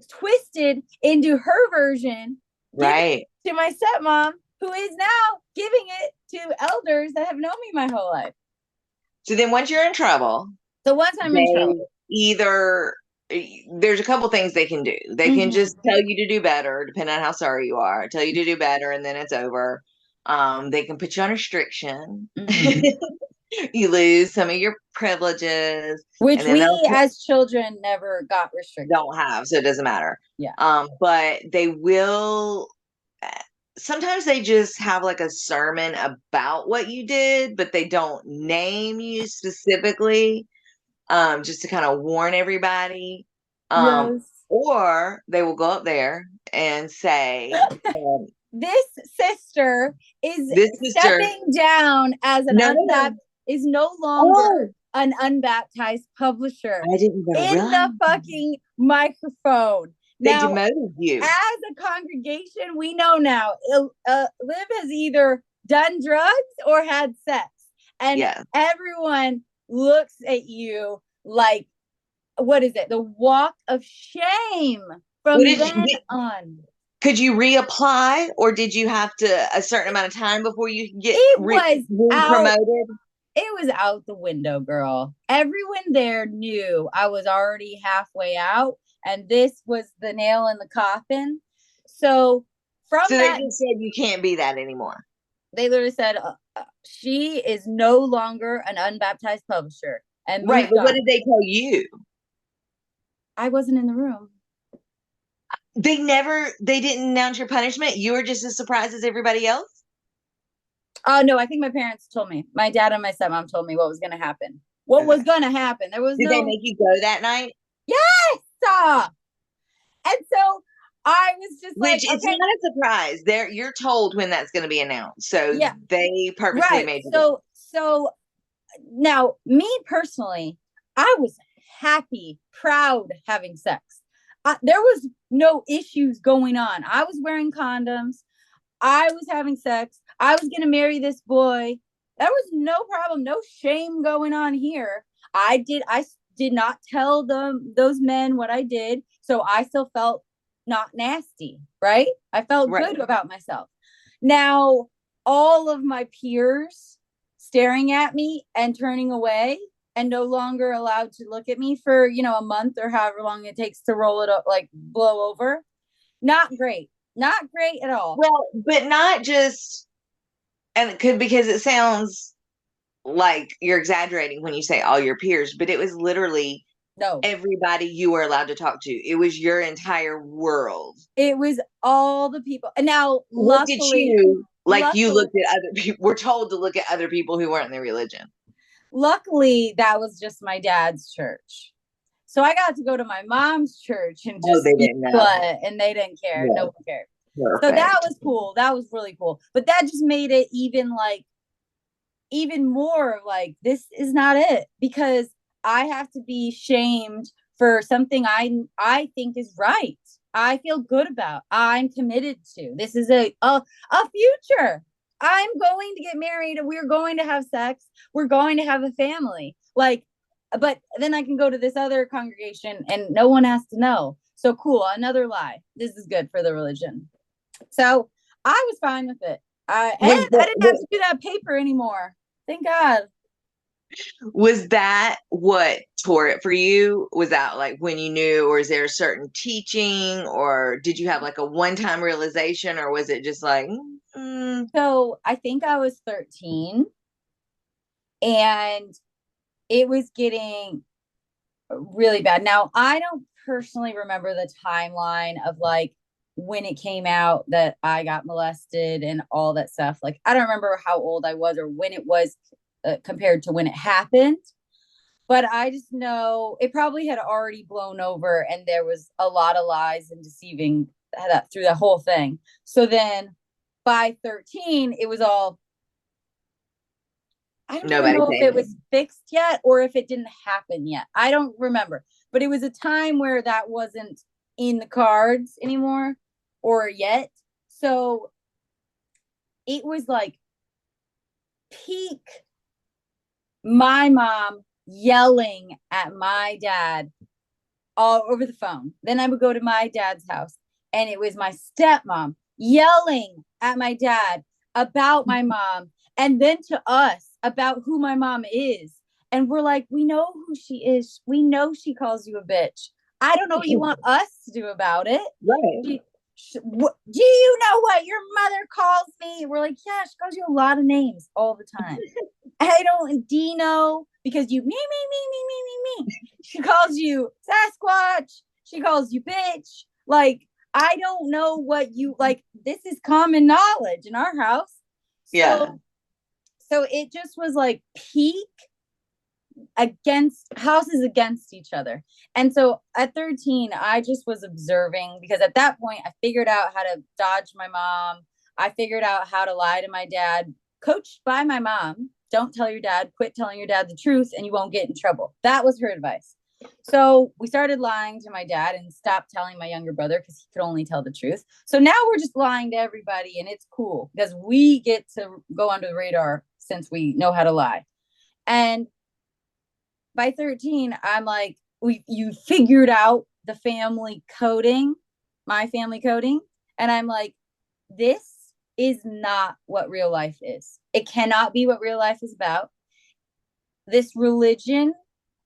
Speaker 2: twisted into her version, giving
Speaker 1: Right.
Speaker 2: it to my stepmom, who is now giving it to elders that have known me my whole life.
Speaker 1: So then once you're in trouble,
Speaker 2: So once I'm in
Speaker 1: they
Speaker 2: trouble,
Speaker 1: either there's a couple things they can do. They can just
Speaker 2: mm-hmm.
Speaker 1: tell you to do better, depending on how sorry you are. Tell you to do better, and then it's over. They can put you on restriction.
Speaker 2: Mm-hmm.
Speaker 1: You lose some of your privileges,
Speaker 2: Which
Speaker 1: and then
Speaker 2: we
Speaker 1: they'll
Speaker 2: as children never got restricted.
Speaker 1: don't have, so it doesn't matter.
Speaker 2: Yeah.
Speaker 1: But they will. Sometimes they just have like a sermon about what you did, but they don't name you specifically, just to kind of warn everybody.
Speaker 2: Yes.
Speaker 1: Or they will go up there and say,
Speaker 2: This sister is
Speaker 1: "This sister,
Speaker 2: stepping down as an
Speaker 1: no, no, no.
Speaker 2: is no longer
Speaker 1: Oh,
Speaker 2: an unbaptized publisher
Speaker 1: I didn't even
Speaker 2: in
Speaker 1: realize
Speaker 2: the fucking microphone.
Speaker 1: they
Speaker 2: Now,
Speaker 1: demoted you."
Speaker 2: as a congregation, we know now Liv has either done drugs or had sex. And
Speaker 1: Yeah.
Speaker 2: everyone looks at you like, what is it? The walk of shame from then on.
Speaker 1: Could you reapply, or did you have to a certain amount of time before you could get
Speaker 2: promoted?
Speaker 1: promoted?
Speaker 2: It was out the window, girl. Everyone there knew I was already halfway out, and this was the nail in the coffin. So
Speaker 1: they just said you can't be that anymore.
Speaker 2: They literally said she is no longer an unbaptized publisher. And
Speaker 1: right, but what did they tell you?
Speaker 2: I wasn't in the room.
Speaker 1: They didn't announce your punishment. You were just as surprised as everybody else.
Speaker 2: Oh no, I think my parents told me. My dad and my stepmom told me what was going to happen. What was going to happen? There was
Speaker 1: Did they make you go that night?
Speaker 2: Yes. And so I was just
Speaker 1: Which it's not a surprise. You're told when that's going to be announced. So yeah, they purposely made you.
Speaker 2: So now, me personally, I was happy, proud having sex. There was no issues going on. I was wearing condoms. I was having sex. I was going to marry this boy. There was no problem, no shame going on here. I did not tell those men what I did, so I still felt not nasty, right? I felt good about myself. Now, all of my peers staring at me and turning away and no longer allowed to look at me for, a month or however long it takes to roll it up, like blow over. Not great. Not great at all.
Speaker 1: Well, but not just, and it could, because it sounds like you're exaggerating when you say all your peers, but it was literally everybody you were allowed to talk to. It was your entire world.
Speaker 2: It was all the people. And now, luckily,
Speaker 1: you looked at other people. We're told to look at other people who weren't in the religion.
Speaker 2: Luckily, that was just my dad's church. So I got to go to my mom's church and just
Speaker 1: they didn't know.
Speaker 2: And they didn't care. Yeah. No one cared.
Speaker 1: Perfect.
Speaker 2: So that was cool. That was really cool. But that just made it even more like, this is not it, because I have to be shamed for something I think is right. I feel good about. I'm committed to. This is a future. I'm going to get married. We're going to have sex. We're going to have a family. But then I can go to this other congregation and no one has to know. So cool. Another lie. This is good for the religion. So I was fine with it. I didn't have to do that paper anymore. Thank God.
Speaker 1: Was that what tore it for you? Was that like when you knew, or is there a certain teaching, or did you have like a one-time realization, or was it just like,
Speaker 2: So I think I was 13 and it was getting really bad. Now, I don't personally remember the timeline of like when it came out that I got molested and all that stuff. Like, I don't remember how old I was or when it was compared to when it happened. But I just know it probably had already blown over and there was a lot of lies and deceiving through the whole thing. So then by 13, it was all, I don't even know if it was fixed yet or if it didn't happen yet. I don't remember. But it was a time where that wasn't in the cards anymore or yet. So it was like peak my mom yelling at my dad all over the phone. Then I would go to my dad's house and it was my stepmom yelling at my dad about my mom and then to us about who my mom is. And we're like, we know who she is. We know she calls you a bitch. I don't know what you want us to do about it.
Speaker 1: Right.
Speaker 2: Do you know what your mother calls me? We're like, yeah, she calls you a lot of names all the time. I don't, Dino, because you, me. She calls you Sasquatch. She calls you bitch. Like, I don't know what you, like, this is common knowledge in our house.
Speaker 1: Yeah.
Speaker 2: So it just was like peak against houses against each other. And so at 13, I just was observing because at that point I figured out how to dodge my mom. I figured out how to lie to my dad, coached by my mom. Don't tell your dad, quit telling your dad the truth and you won't get in trouble. That was her advice. So we started lying to my dad and stopped telling my younger brother because he could only tell the truth. So now we're just lying to everybody and it's cool because we get to go under the radar since we know how to lie. And by 13, I'm like, you figured out the family coding, my family coding. And I'm like, this is not what real life is. It cannot be what real life is about. This religion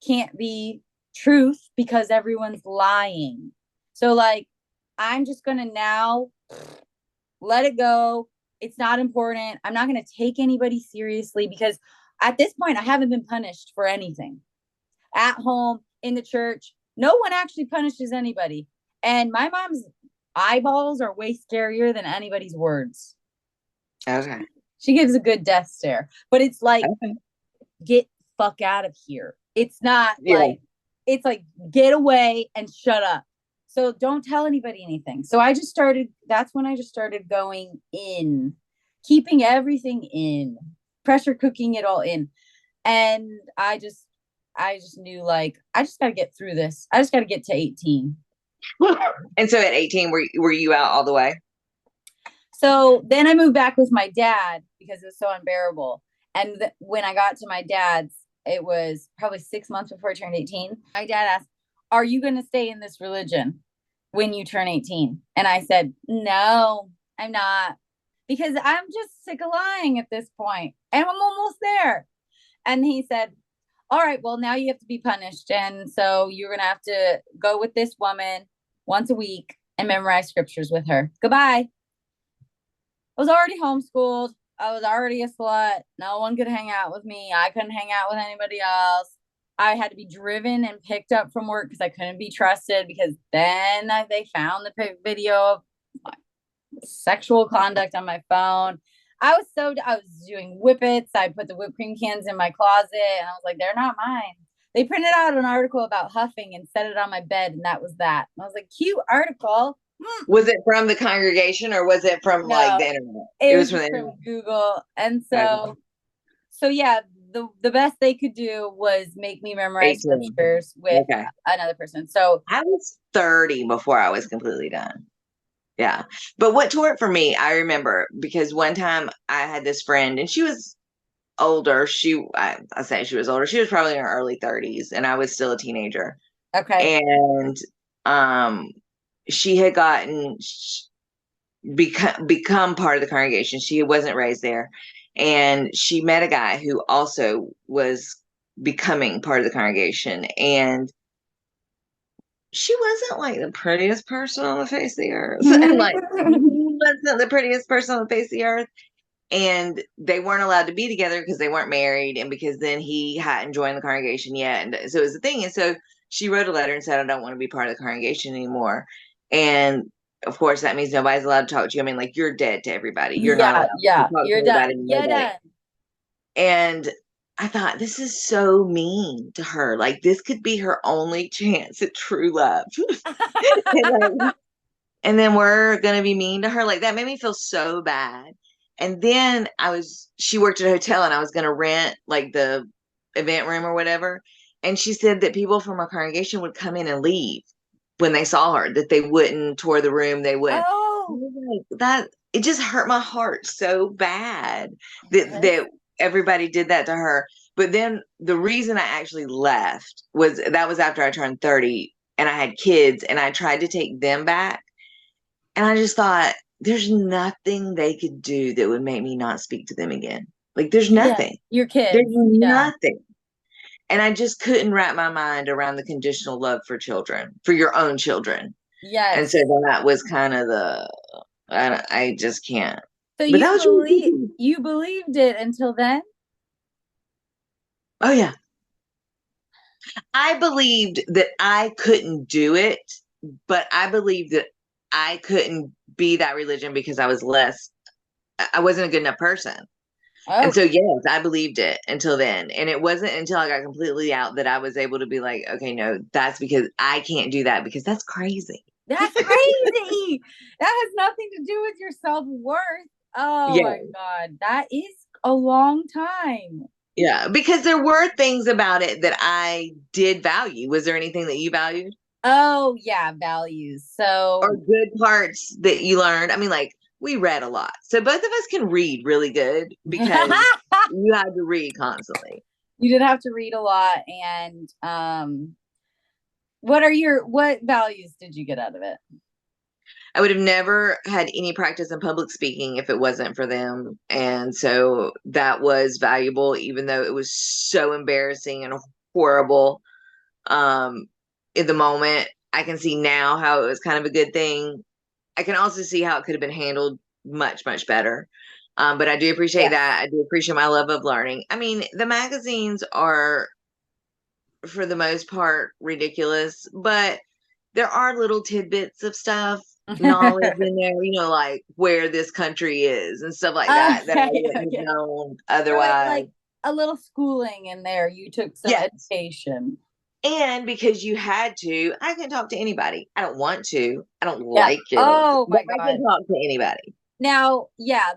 Speaker 2: can't be truth because everyone's lying. So, like, I'm just going to now let it go. It's not important. I'm not going to take anybody seriously because at this point, I haven't been punished for anything. At home, in the church, no one actually punishes anybody. And my mom's eyeballs are way scarier than anybody's words.
Speaker 1: Okay.
Speaker 2: She gives a good death stare, but it's like,
Speaker 1: Okay.
Speaker 2: get fuck out of here. It's not
Speaker 1: Yeah.
Speaker 2: like, it's like, get away and shut up. So don't tell anybody anything. So I just started, that's when I just started going in, keeping everything in, pressure cooking it all in. And I just knew like, I just got to get through this. I just got to get to 18.
Speaker 1: And so at 18, were you out all the way?
Speaker 2: So then I moved back with my dad because it was so unbearable. And when I got to my dad's, it was probably 6 months before I turned 18. My dad asked, are you going to stay in this religion when you turn 18? And I said, no, I'm not. Because I'm just sick of lying at this point. And I'm almost there. And he said, all right, well, now you have to be punished. And so you're going to have to go with this woman once a week and memorize scriptures with her. Goodbye. I was already homeschooled. I was already a slut. No one could hang out with me. I couldn't hang out with anybody else. I had to be driven and picked up from work because I couldn't be trusted because then they found the video of my sexual conduct on my phone. I was doing whippets. I put the whipped cream cans in my closet and I was like, they're not mine. They printed out an article about huffing and set it on my bed and that was that. And I was like, cute article.
Speaker 1: Was it from the congregation or was it from like the internet?
Speaker 2: It was from Google. And so, yeah, the best they could do was make me memorize scriptures with another person. So
Speaker 1: I was 30 before I was completely done. Yeah. But what tore it for me, I remember because one time I had this friend and she was older. I say she was older. She was probably in her early 30s and I was still a teenager.
Speaker 2: Okay.
Speaker 1: And she had become part of the congregation. She wasn't raised there. And she met a guy who also was becoming part of the congregation. And she wasn't like the prettiest person on the face of the earth. And like, he wasn't the prettiest person on the face of the earth. And they weren't allowed to be together because they weren't married. And because then he hadn't joined the congregation yet. And so it was a thing. And so she wrote a letter and said, I don't want to be part of the congregation anymore. And of course, that means nobody's allowed to talk to you. I mean, like, you're dead to everybody. You're not allowed to talk
Speaker 2: you're
Speaker 1: to
Speaker 2: done.
Speaker 1: anybody.
Speaker 2: You're done.
Speaker 1: And I thought, this is so mean to her. Like, this could be her only chance at true love. and then we're going to be mean to her. Like, that made me feel so bad. And then she worked at a hotel and I was going to rent like the event room or whatever. And she said that people from our congregation would come in and leave when they saw her, that they wouldn't tour the room. They wouldn't.
Speaker 2: Oh,
Speaker 1: it just hurt my heart so bad that
Speaker 2: Yes.
Speaker 1: everybody did that to her. But then the reason I actually left was that was after I turned 30 and I had kids and I tried to take them back. And I just thought, there's nothing they could do that would make me not speak to them again. Like, there's
Speaker 2: Yeah,
Speaker 1: nothing.
Speaker 2: your
Speaker 1: There's
Speaker 2: kids. Yeah.
Speaker 1: nothing. And I just couldn't wrap my mind around the conditional love for children, for your own children. And so
Speaker 2: Yes.
Speaker 1: that was kind of I just can't.
Speaker 2: So
Speaker 1: But that was really cool.
Speaker 2: you believed it until then?
Speaker 1: Oh, yeah. I believed that I couldn't do it, but I believed that I couldn't be that religion because I wasn't a good enough person. And
Speaker 2: Oh,
Speaker 1: so, yes, I believed it until then. And it wasn't until I got completely out that I was able to be like, okay, no, that's because I can't do that because that's crazy.
Speaker 2: that's crazy. That has nothing to do with your self-worth. Oh
Speaker 1: Yeah.
Speaker 2: my God. That is a long time.
Speaker 1: Yeah. Because there were things about it that I did value. Was there anything that you valued?
Speaker 2: Oh yeah, values.
Speaker 1: Or
Speaker 2: So
Speaker 1: good parts that you learned? I mean, like, we read a lot. So both of us can read really good because you had to read constantly.
Speaker 2: you did have to read a lot. And what values did you get out of it?
Speaker 1: I would have never had any practice in public speaking if it wasn't for them. And so that was valuable, even though it was so embarrassing and horrible um, in the moment. I can see now how it was kind of a good thing. I can also see how it could have been handled much, much better. But I do appreciate
Speaker 2: Yes.
Speaker 1: that. I do appreciate my love of learning. I mean, the magazines are, for the most part, ridiculous, but there are little tidbits of stuff, knowledge in there, like where this country is and stuff like that, that I
Speaker 2: Okay,
Speaker 1: wouldn't have
Speaker 2: okay.
Speaker 1: known
Speaker 2: Right,
Speaker 1: otherwise.
Speaker 2: like a little schooling in there. You took some
Speaker 1: Yes.
Speaker 2: education.
Speaker 1: And because you had to, I can talk to anybody. I don't want to. I don't
Speaker 2: Yeah.
Speaker 1: like it,
Speaker 2: Oh
Speaker 1: but
Speaker 2: my
Speaker 1: I can
Speaker 2: God.
Speaker 1: talk to anybody.
Speaker 2: Now, yeah,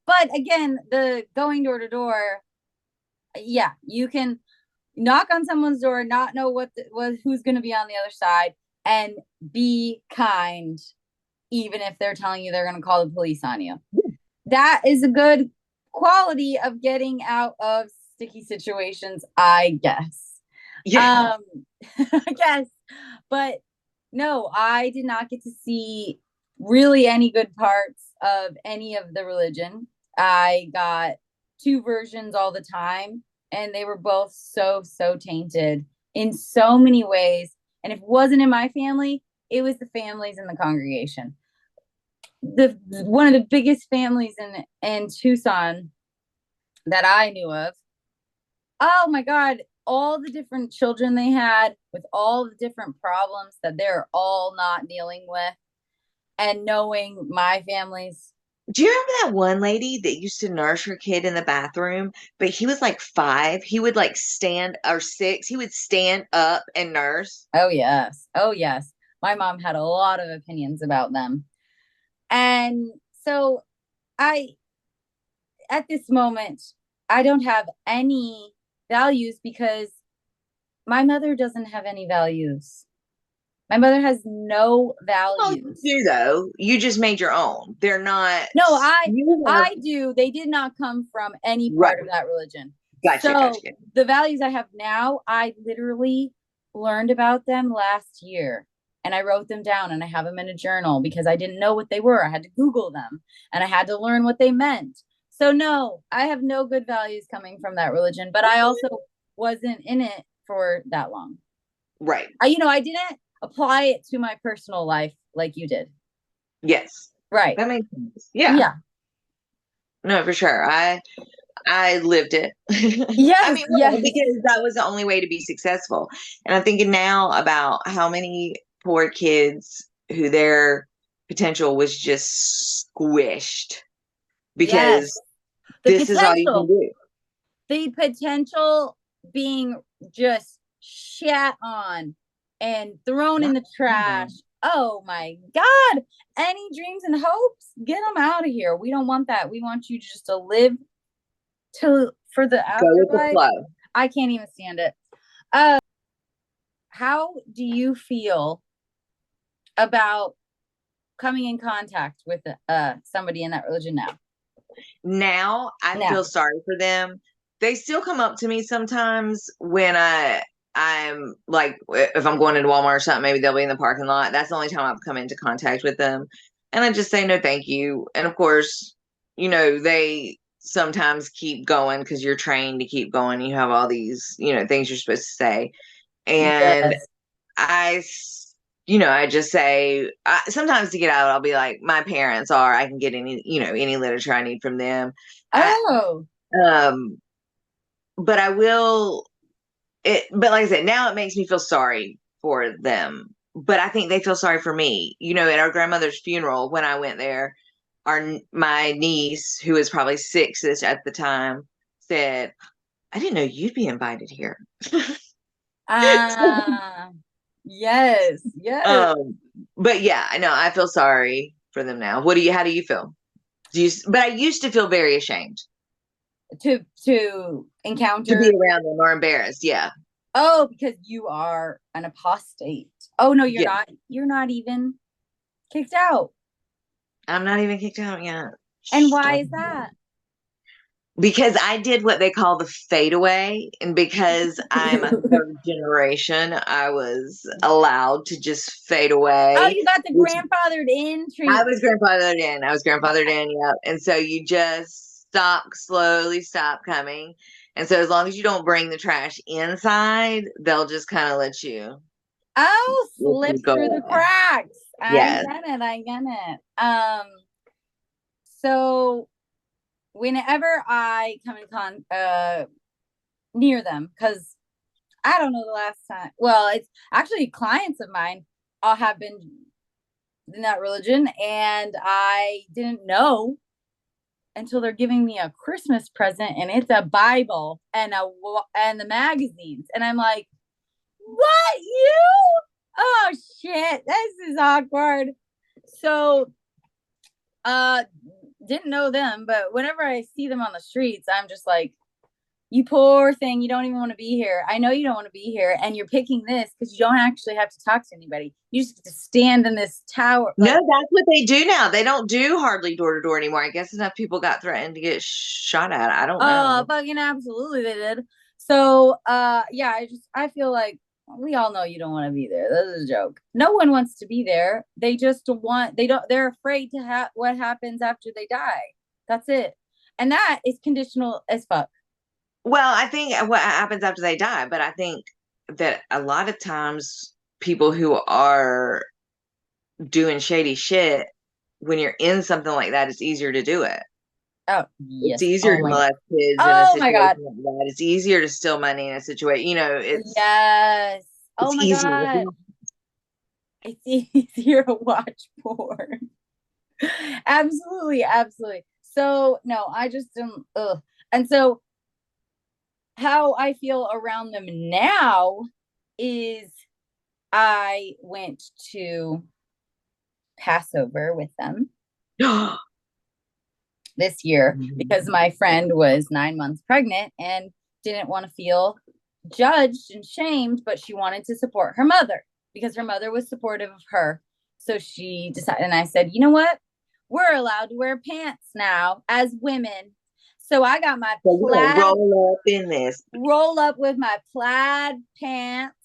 Speaker 2: but again, the going door to door, yeah, you can knock on someone's door, not know who's going to be on the other side, and be kind, even if they're telling you they're going to call the police on you. That is a good quality of getting out of sticky situations, I guess.
Speaker 1: Yeah.
Speaker 2: I guess, but no, I did not get to see really any good parts of any of the religion. I got two versions all the time, and they were both so tainted in so many ways. And if it wasn't in my family, it was the families in the congregation. The one of the biggest families in Tucson that I knew of. Oh my God, all the different children they had with all the different problems that they're all not dealing with, and knowing my family's.
Speaker 1: Do you remember that one lady that used to nurse her kid in the bathroom, but he was like 5? He would like stand, or 6. He would stand up and nurse.
Speaker 2: Oh yes, oh yes, my mom had a lot of opinions about them. And so I at this moment I don't have any values because my mother doesn't have any values. My mother has no
Speaker 1: Well, you
Speaker 2: values.
Speaker 1: do though. You just made your own. They're not.
Speaker 2: No,
Speaker 1: You have,
Speaker 2: I do. They did not come from any
Speaker 1: right.
Speaker 2: part of that religion.
Speaker 1: Gotcha,
Speaker 2: So
Speaker 1: gotcha.
Speaker 2: the values I have now, I literally learned about them last year, and I wrote them down, and I have them in a journal because I didn't know what they were. I had to Google them, and I had to learn what they meant. So no, I have no good values coming from that religion, but I also wasn't in it for that long.
Speaker 1: Right.
Speaker 2: I didn't apply it to my personal life like you did.
Speaker 1: Yes.
Speaker 2: Right.
Speaker 1: That makes sense. Yeah.
Speaker 2: Yeah.
Speaker 1: No, for sure. I lived it.
Speaker 2: Yes.
Speaker 1: I mean,
Speaker 2: yes.
Speaker 1: because that was the only way to be successful. And I'm thinking now about how many poor kids who their potential was just squished because
Speaker 2: Yes.
Speaker 1: this is all you can do.
Speaker 2: The potential being just shat on and thrown in the trash. Oh my God. Any dreams and hopes? Get them out of here. We don't want that. We want you just to live for the afterlife. I can't even stand it. How do you feel about coming in contact with somebody in that religion now?
Speaker 1: Now I
Speaker 2: Now.
Speaker 1: feel sorry for them. They still come up to me sometimes when I'm like, if I'm going into Walmart or something, maybe they'll be in the parking lot. That's the only time I've come into contact with them. And I just say no thank you. And of course, they sometimes keep going because you're trained to keep going. You have all these, things you're supposed to say. And
Speaker 2: Yes.
Speaker 1: I, I just say, sometimes to get out, I'll be like, my parents are, I can get any literature I need from them.
Speaker 2: Oh.
Speaker 1: Um, but I will, but like I said, now it makes me feel sorry for them. But I think they feel sorry for me. At our grandmother's funeral, when I went there, my niece, who was probably 6 at the time, said, I didn't know you'd be invited here.
Speaker 2: Ah, yes, yes.
Speaker 1: Um, but yeah, I know I feel sorry for them now. How do you feel? But I used to feel very ashamed
Speaker 2: To
Speaker 1: to
Speaker 2: encounter.
Speaker 1: be around them or embarrassed. Yeah.
Speaker 2: Oh, because you are an apostate. Oh no, you're
Speaker 1: Yeah.
Speaker 2: not. You're not even kicked out.
Speaker 1: I'm not even kicked out yet.
Speaker 2: And why is that?
Speaker 1: Because I did what they call the fade away. And because I'm a third generation, I was allowed to just fade
Speaker 2: Oh,
Speaker 1: away.
Speaker 2: you got the
Speaker 1: Which
Speaker 2: grandfathered in
Speaker 1: I
Speaker 2: treatment.
Speaker 1: was grandfathered in. I was grandfathered in, yep. And so you just slowly stop coming. And so as long as you don't bring the trash inside, they'll just kind of
Speaker 2: Oh,
Speaker 1: let
Speaker 2: slip
Speaker 1: you go
Speaker 2: through the
Speaker 1: away.
Speaker 2: cracks. I
Speaker 1: Yes.
Speaker 2: get it. I get it. So whenever I come in near them, because I don't know the last time. Well, it's actually clients of mine all have been in that religion, and I didn't know until they're giving me a Christmas present, and it's a Bible and the magazines, and I'm like, "What you? Oh shit, this is awkward." So, uh, didn't know them, but whenever I see them on the streets, I'm just like, you poor thing, you don't even want to be here. I know you don't want to be here, and you're picking this because you don't actually have to talk to anybody. You just get to stand in this tower.
Speaker 1: No,
Speaker 2: Like,
Speaker 1: that's what they do now. They don't do hardly door to door anymore. I guess enough people got threatened to get shot at. I don't
Speaker 2: oh,
Speaker 1: know.
Speaker 2: fucking absolutely they did. So, yeah, I feel like we all know you don't want to be there. This is a joke. No one wants to be there. They just want. They don't. They're afraid to have what happens after they die. That's it, and that is conditional as fuck.
Speaker 1: Well, I think what happens after they die, but I think that a lot of times people who are doing shady shit, when you're in something like that, it's easier to do it.
Speaker 2: Oh
Speaker 1: It's
Speaker 2: yes.
Speaker 1: easier
Speaker 2: Oh
Speaker 1: to
Speaker 2: my.
Speaker 1: molest kids in a
Speaker 2: Oh my
Speaker 1: situation
Speaker 2: god.
Speaker 1: like that. It's easier to steal money in a situation.
Speaker 2: Yes. Oh
Speaker 1: It's
Speaker 2: my
Speaker 1: easier.
Speaker 2: god. It's easier to watch porn. Absolutely, absolutely. So no, I just am. Ugh. And so how I feel around them now is I went to Passover with them this year because my friend was 9 months pregnant and didn't want to feel judged and shamed, but she wanted to support her mother because her mother was supportive of her. So she decided, and I said, you know what? We're allowed to wear pants now as women. So I got my
Speaker 1: So we're gonna
Speaker 2: plaid,
Speaker 1: roll up in this.
Speaker 2: roll up with my plaid pants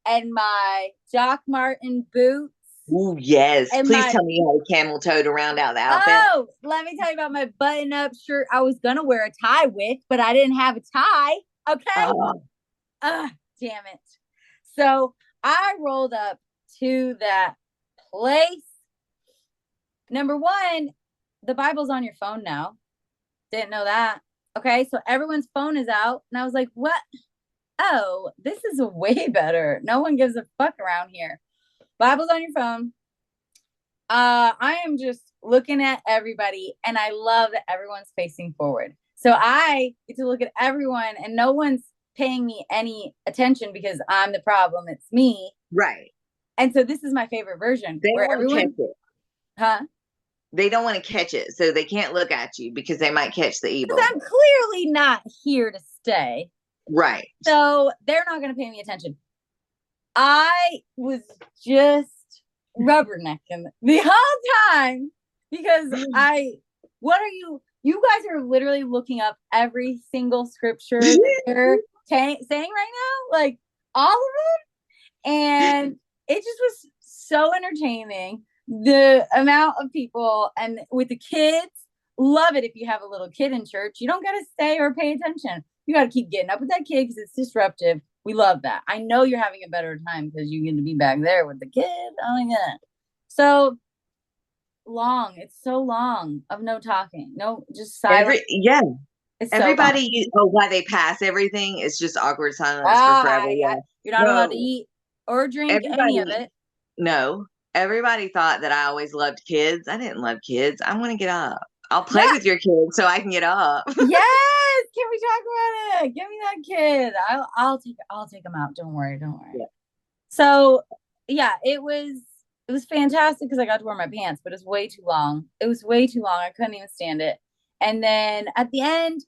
Speaker 2: and my Doc Martin boots
Speaker 1: Ooh, yes.
Speaker 2: and
Speaker 1: Please
Speaker 2: my
Speaker 1: tell me you had a camel toe to round out the outfit.
Speaker 2: oh, let me tell you about my button up shirt I was gonna wear a tie with, but I didn't have a tie. Okay.
Speaker 1: Oh,
Speaker 2: Damn it. So I rolled up to that place. Number one, the Bible's on your phone now. Didn't know that. Okay. So everyone's phone is out. And I was like, what? Oh, this is way better. No one gives a fuck around here. Bible's on your phone. I am just looking at everybody and I love that everyone's facing forward. So I get to look at everyone and no one's paying me any attention because I'm the problem. It's me.
Speaker 1: right.
Speaker 2: And so this is my favorite version
Speaker 1: They don't
Speaker 2: where
Speaker 1: want to catch
Speaker 2: everyone,
Speaker 1: it.
Speaker 2: huh?
Speaker 1: They don't want to catch it, so they can't look at you because they might catch the
Speaker 2: Because
Speaker 1: evil.
Speaker 2: I'm clearly not here to stay.
Speaker 1: Right.
Speaker 2: So they're not going to pay me attention. I was just rubbernecking the whole time because what are you guys are literally looking up every single scripture that they're saying right now, like all of them. And it just was so entertaining. The amount of people and with the kids, love it. If you have a little kid in church, you don't got to stay or pay attention. You got to keep getting up with that kid because it's disruptive. We love that. I know you're having a better time because you get to be back there with the kid. Oh my God. So long. It's so long of no talking. No, just silence. It's
Speaker 1: Everybody, why they pass everything. It's just awkward silence for forever.
Speaker 2: Yeah. You're not allowed to eat or drink any of it.
Speaker 1: No, everybody thought that I always loved kids. I didn't love kids. I want to get up. I'll play with your kids so I can get up.
Speaker 2: Yes, can we talk about it? Give me that kid. I'll take them out. Don't worry. Yeah. So yeah, it was fantastic because I got to wear my pants, but it was way too long. I couldn't even stand it. And then at the end,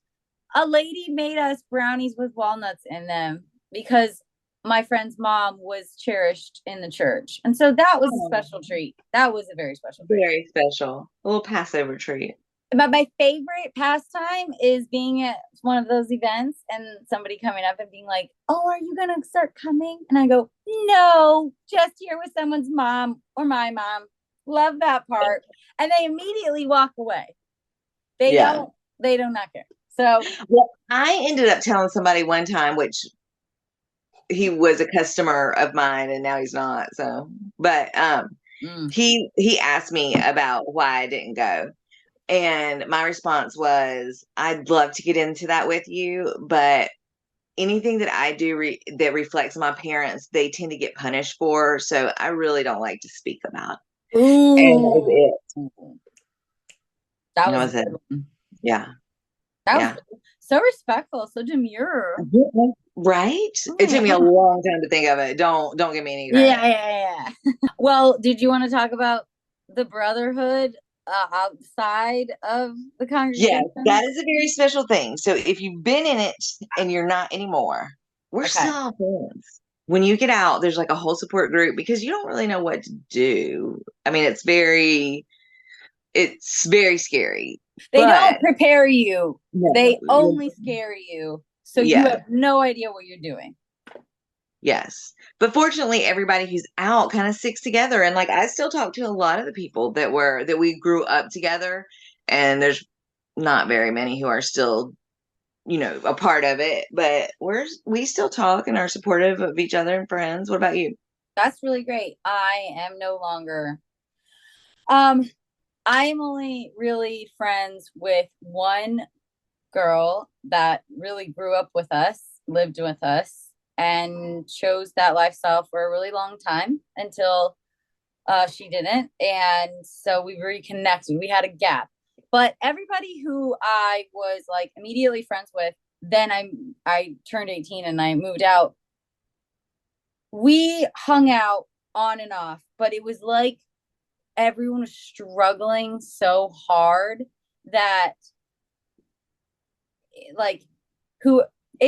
Speaker 2: a lady made us brownies with walnuts in them because my friend's mom was cherished in the church. And so that was a special treat. That was a very special treat.
Speaker 1: Very special. A little Passover treat.
Speaker 2: But my favorite pastime is being at one of those events and somebody coming up and being like, "Oh, are you going to start coming?" And I go, "No, just here with someone's mom or my mom." Love that part. And they immediately walk away. They don't not care. So,
Speaker 1: well, I ended up telling somebody one time, which he was a customer of mine and now he's not. So, but he asked me about why I didn't go. And my response was, I'd love to get into that with you, but anything that I do that reflects my parents, they tend to get punished for. So I really don't like to speak about it.
Speaker 2: Ooh.
Speaker 1: And that was it.
Speaker 2: That was
Speaker 1: it. Yeah.
Speaker 2: That was so respectful, so demure.
Speaker 1: Right? It took me a long time to think of it. Don't give me any credit.
Speaker 2: Yeah. Well, did you want to talk about the brotherhood outside of the congregation?
Speaker 1: Yes, that is a very special thing. So if you've been in it and you're not anymore, we're still friends. When you get out, there's like a whole support group because you don't really know what to do. I mean, it's very scary.
Speaker 2: They don't prepare you. No, they only scare you. So you have no idea what you're doing.
Speaker 1: Yes. But fortunately, everybody who's out kind of sticks together. And like, I still talk to a lot of the people that we grew up together. And there's not very many who are still, a part of it. But we still talk and are supportive of each other and friends. What about you?
Speaker 2: That's really great. I am no longer. I am only really friends with one girl that really grew up with us, lived with us, and chose that lifestyle for a really long time until she didn't. And so we reconnected. We had a gap. But everybody who I was like immediately friends with, then I turned 18 and I moved out. We hung out on and off, but it was like everyone was struggling so hard that it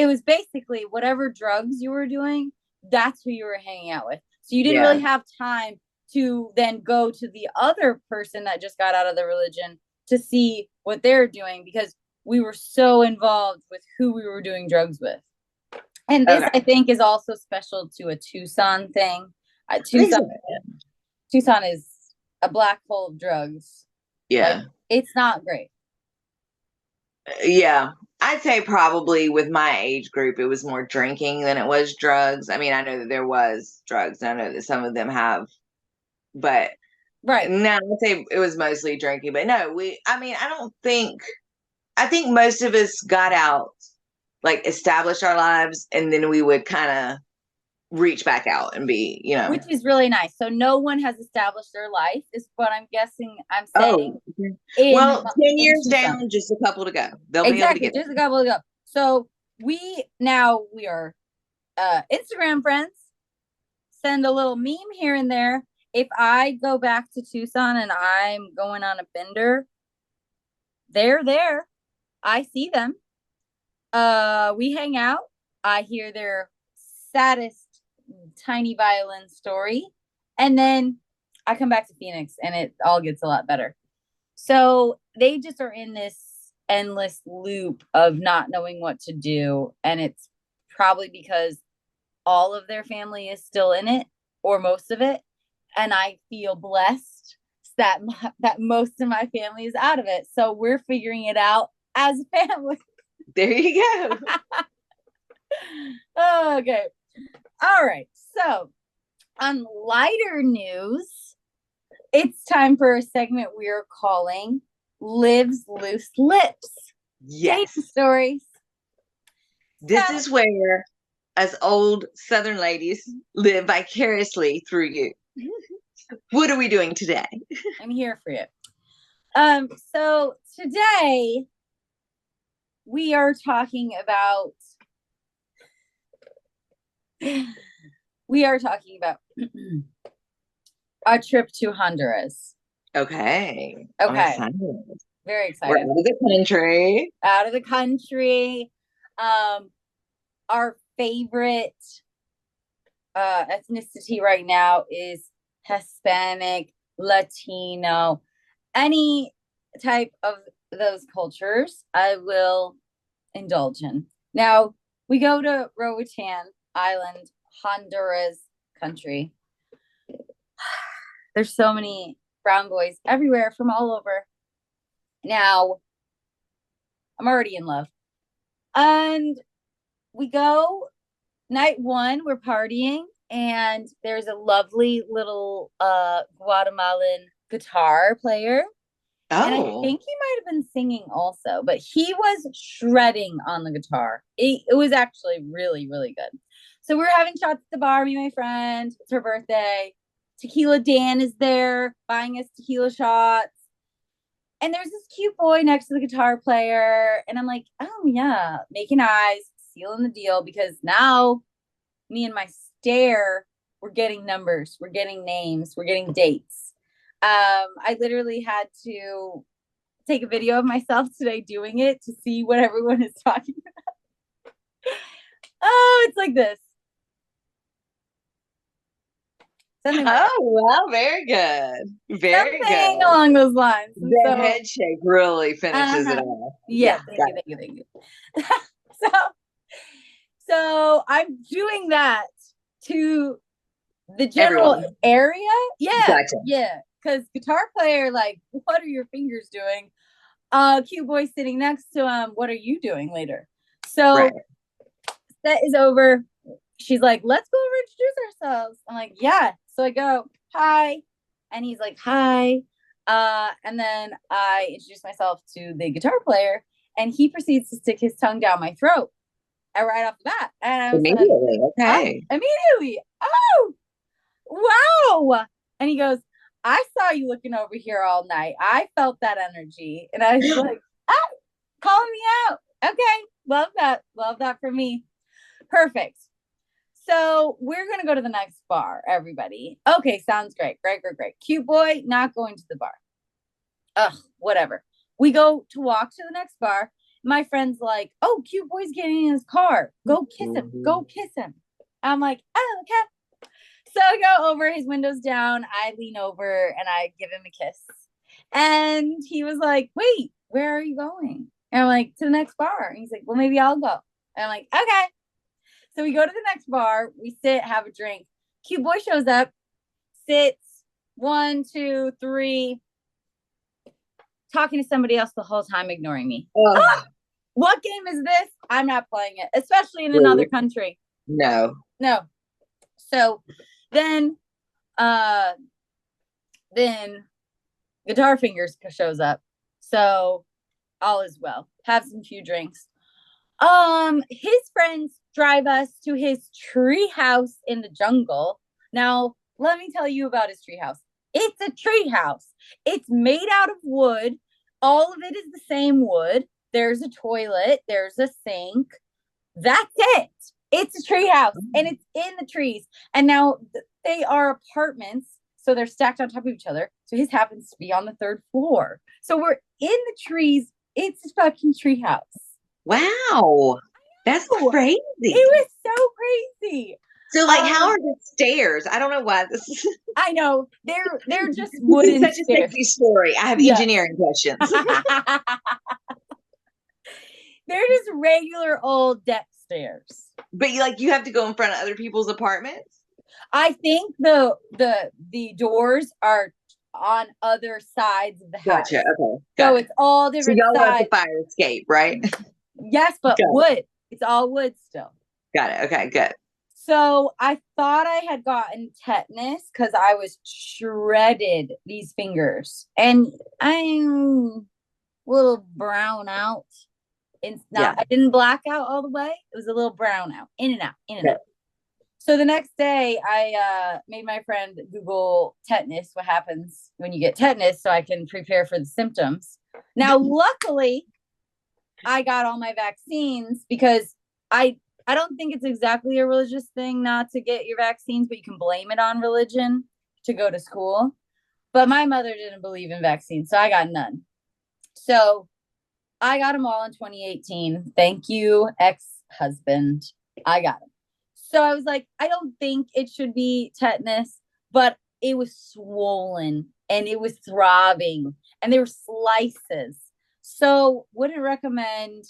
Speaker 2: was basically whatever drugs you were doing, that's who you were hanging out with. So you didn't really have time to then go to the other person that just got out of the religion to see what they're doing because we were so involved with who we were doing drugs with. And this, I think, is also special to a Tucson thing. Tucson is a black hole of drugs.
Speaker 1: Yeah.
Speaker 2: Like, it's not great.
Speaker 1: Yeah. I'd say probably with my age group, it was more drinking than it was drugs. I mean, I know that there was drugs. I know that some of them have, but no, I'd say it was mostly drinking. But no, I think most of us got out, like established our lives, and then we would kind of reach back out and be,
Speaker 2: which is really nice. So no one has established their life is what I'm guessing. I'm saying.
Speaker 1: Well, 10 years down, just a couple to go. They'll be able to get
Speaker 2: just a couple to go. So we are Instagram friends. Send a little meme here and there. If I go back to Tucson and I'm going on a bender, they're there. I see them. We hang out. I hear their saddest tiny violin story. And then I come back to Phoenix and it all gets a lot better. So they just are in this endless loop of not knowing what to do. And it's probably because all of their family is still in it, or most of it. And I feel blessed that most of my family is out of it. So we're figuring it out as a family.
Speaker 1: There you go.
Speaker 2: Okay. All right. So on lighter news, it's time for a segment we are calling Liv's Loose Lips.
Speaker 1: Yes.
Speaker 2: Dating stories.
Speaker 1: This is where us old Southern ladies live vicariously through you. What are we doing today?
Speaker 2: I'm here for you. So today we are talking about a trip to Honduras.
Speaker 1: Okay.
Speaker 2: Okay.
Speaker 1: Excited.
Speaker 2: Very excited.
Speaker 1: We're out of the country.
Speaker 2: Out of the country. Our favorite ethnicity right now is Hispanic, Latino, any type of those cultures I will indulge in. Now, we go to Roatan Island, Honduras country. There's so many brown boys everywhere from all over. Now, I'm already in love. And we go, night one, we're partying, and there's a lovely little Guatemalan guitar player.
Speaker 1: Oh.
Speaker 2: And I think he might have been singing also, but he was shredding on the guitar. It was actually really, really good. So we're having shots at the bar, me and my friend. It's her birthday. Tequila Dan is there buying us tequila shots. And there's this cute boy next to the guitar player. And I'm like, oh, yeah, making eyes, sealing the deal, because now me and my stare, we're getting numbers, we're getting names, we're getting dates. I literally had to take a video of myself today doing it to see what everyone is talking about. Oh, it's like this.
Speaker 1: Something like well, very good. Very
Speaker 2: something
Speaker 1: good.
Speaker 2: Along those lines.
Speaker 1: The head shake really finishes it off.
Speaker 2: Yeah, thank you. So I'm doing that to the general area. Yeah.
Speaker 1: Gotcha.
Speaker 2: Yeah. Because guitar player, like, what are your fingers doing? Cute boy sitting next to him. What are you doing later? So that is over. She's like, let's go over and introduce ourselves. I'm like, yeah. So I go, hi. And he's like, hi. And then I introduce myself to the guitar player, and he proceeds to stick his tongue down my throat right off the bat. And I was
Speaker 1: immediately,
Speaker 2: like,
Speaker 1: okay.
Speaker 2: Immediately. Oh, wow. And he goes, I saw you looking over here all night. I felt that energy. And I was like, calling me out. Okay. Love that. Love that for me. Perfect. So we're going to go to the next bar, everybody. Okay. Sounds great. Great. Cute boy, not going to the bar. Ugh, whatever. We go to walk to the next bar. My friend's like, oh, cute boy's getting in his car. Go kiss him. Go kiss him. I'm like, oh, okay. So I go over, his window's down. I lean over and I give him a kiss. And he was like, wait, where are you going? And I'm like, to the next bar. And he's like, well, maybe I'll go. And I'm like, okay. So we go to the next bar. We sit, have a drink. Cute boy shows up, sits, 1, 2, 3, talking to somebody else the whole time, ignoring me. What game is this? I'm not playing it, especially in another country.
Speaker 1: No.
Speaker 2: So then Guitar Fingers shows up. So all is well. Have some few drinks. His friends drive us to his tree house in the jungle. Now, let me tell you about his tree house. It's a tree house. It's made out of wood. All of it is the same wood. There's a toilet. There's a sink. That's it. It's a tree house, and it's in the trees. And now they are apartments, so they're stacked on top of each other. So his happens to be on the 3rd floor. So we're in the trees. It's a fucking tree house.
Speaker 1: Wow. That's crazy.
Speaker 2: It was so crazy.
Speaker 1: So like how are the stairs? I don't know why this is
Speaker 2: I know they're just
Speaker 1: this is
Speaker 2: wooden
Speaker 1: such a
Speaker 2: stairs.
Speaker 1: sexy story. I have
Speaker 2: Yeah.
Speaker 1: engineering questions.
Speaker 2: They're just regular old deck stairs.
Speaker 1: But you have to go in front of other people's apartments?
Speaker 2: I think the doors are on other sides of the house.
Speaker 1: Gotcha. Okay.
Speaker 2: So it's all
Speaker 1: So
Speaker 2: different
Speaker 1: y'all want the
Speaker 2: sides.
Speaker 1: fire escape, right?
Speaker 2: Yes, but
Speaker 1: Got it.
Speaker 2: wood. It's all wood still.
Speaker 1: Got it. Okay, good.
Speaker 2: So I thought I had gotten tetanus because I was shredded these fingers. And I'm a little brown out. It's not, I didn't black out all the way. It was a little brown out, in and out, in and out. So the next day, I made my friend Google tetanus, what happens when you get tetanus, so I can prepare for the symptoms. Now, luckily, I got all my vaccines because I don't think it's exactly a religious thing not to get your vaccines, but you can blame it on religion to go to school. But my mother didn't believe in vaccines, so I got none. So I got them all in 2018. Thank you, ex-husband. I got them. So I was like, I don't think it should be tetanus, but it was swollen and it was throbbing and there were slices. So wouldn't recommend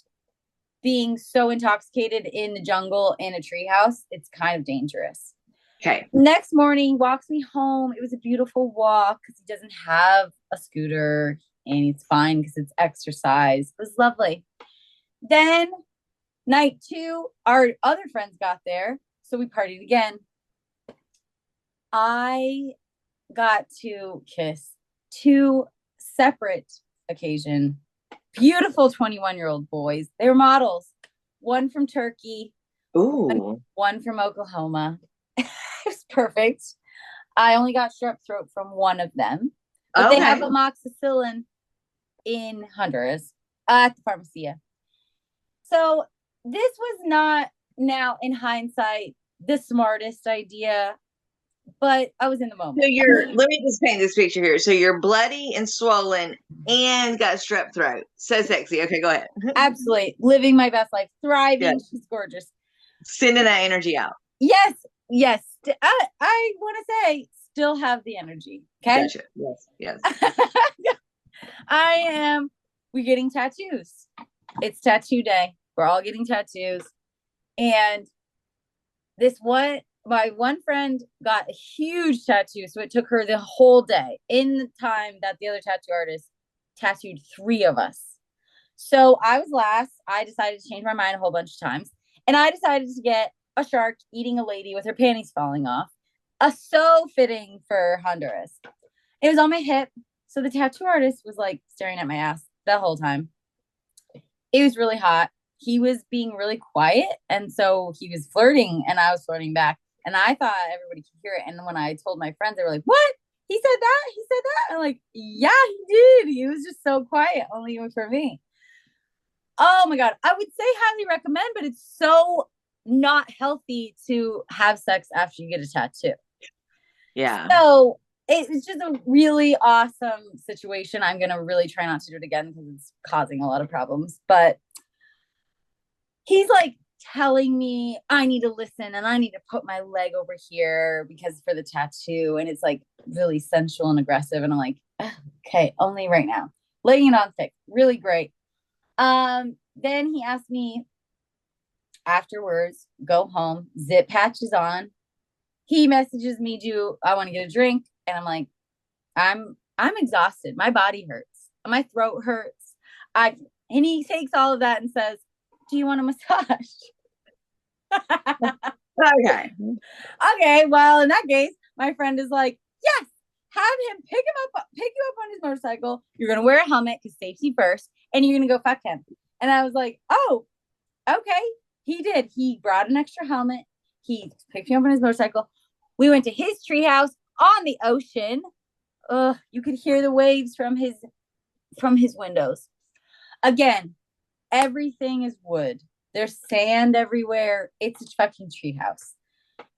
Speaker 2: being so intoxicated in the jungle in a treehouse. It's kind of dangerous.
Speaker 1: Okay.
Speaker 2: Next morning, walks me home. It was a beautiful walk because he doesn't have a scooter and it's fine because it's exercise. It was lovely. Then night 2, our other friends got there. So we partied again. I got to kiss 2 separate occasion beautiful 21-year-old boys. They were models. One from Turkey.
Speaker 1: Ooh.
Speaker 2: One from Oklahoma. It was perfect. I only got strep throat from one of them. But they have amoxicillin in Honduras at the pharmacia. So this was not, now in hindsight, the smartest idea, but I was in the moment.
Speaker 1: So let me just paint this picture here. So you're bloody and swollen and got strep throat. So sexy. Okay, go ahead.
Speaker 2: Absolutely. Living my best life. Thriving. Good. She's gorgeous.
Speaker 1: Sending that energy out.
Speaker 2: Yes. Yes. I want to say still have the energy. Okay.
Speaker 1: Gotcha. Yes.
Speaker 2: We're getting tattoos. It's tattoo day. We're all getting tattoos. And my one friend got a huge tattoo, so it took her the whole day. In the time that the other tattoo artist tattooed 3 of us. So I was last. I decided to change my mind a whole bunch of times. And I decided to get a shark eating a lady with her panties falling off. So fitting for Honduras. It was on my hip. So the tattoo artist was like staring at my ass the whole time. It was really hot. He was being really quiet. And so he was flirting and I was flirting back. And I thought everybody could hear it. And when I told my friends, they were like, what? He said that? He said that? I'm like, yeah, he did. He was just so quiet, only for me. Oh my God. I would say highly recommend, but it's so not healthy to have sex after you get a tattoo.
Speaker 1: Yeah.
Speaker 2: So it's just a really awesome situation. I'm going to really try not to do it again because it's causing a lot of problems. But he's like telling me I need to listen and I need to put my leg over here because for the tattoo. And it's like really sensual and aggressive. And I'm like, okay, only right now. Laying it on thick. Really great. Then he asked me afterwards, go home, zip patches on. He messages me, I want to get a drink? And I'm like, I'm exhausted. My body hurts. My throat hurts. And he takes all of that and says, do you want a massage? Okay. Well, in that case, my friend is like, yes, have him pick you up on his motorcycle. You're going to wear a helmet because safety first, and you're going to go fuck him. And I was like, oh, okay. He did. He brought an extra helmet. He picked me up on his motorcycle. We went to his treehouse on the ocean. You could hear the waves from his windows. Again, everything is wood. There's sand everywhere. It's a fucking treehouse.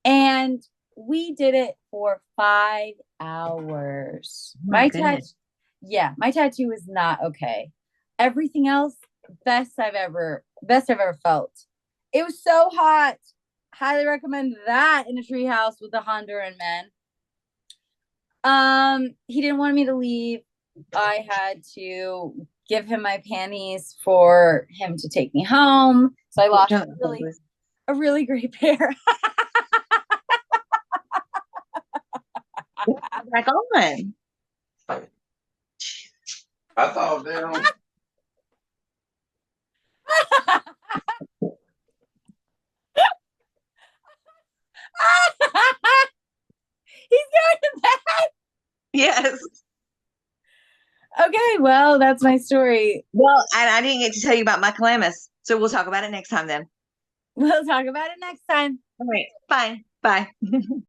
Speaker 2: And we did it for 5 hours. My tattoo is not okay. Everything else, best I've ever felt. It was so hot. highly recommend that in a treehouse with the Honduran men. He didn't want me to leave. I had to give him my panties for him to take me home. So I lost a really great pair.
Speaker 1: Back on.
Speaker 3: I thought them.
Speaker 2: He's going to bed.
Speaker 1: Yes.
Speaker 2: Okay, well, that's my story.
Speaker 1: Well, and I didn't get to tell you about my calamus, so we'll talk about it next time then.
Speaker 2: We'll talk about it next time.
Speaker 1: All right. Bye. Bye.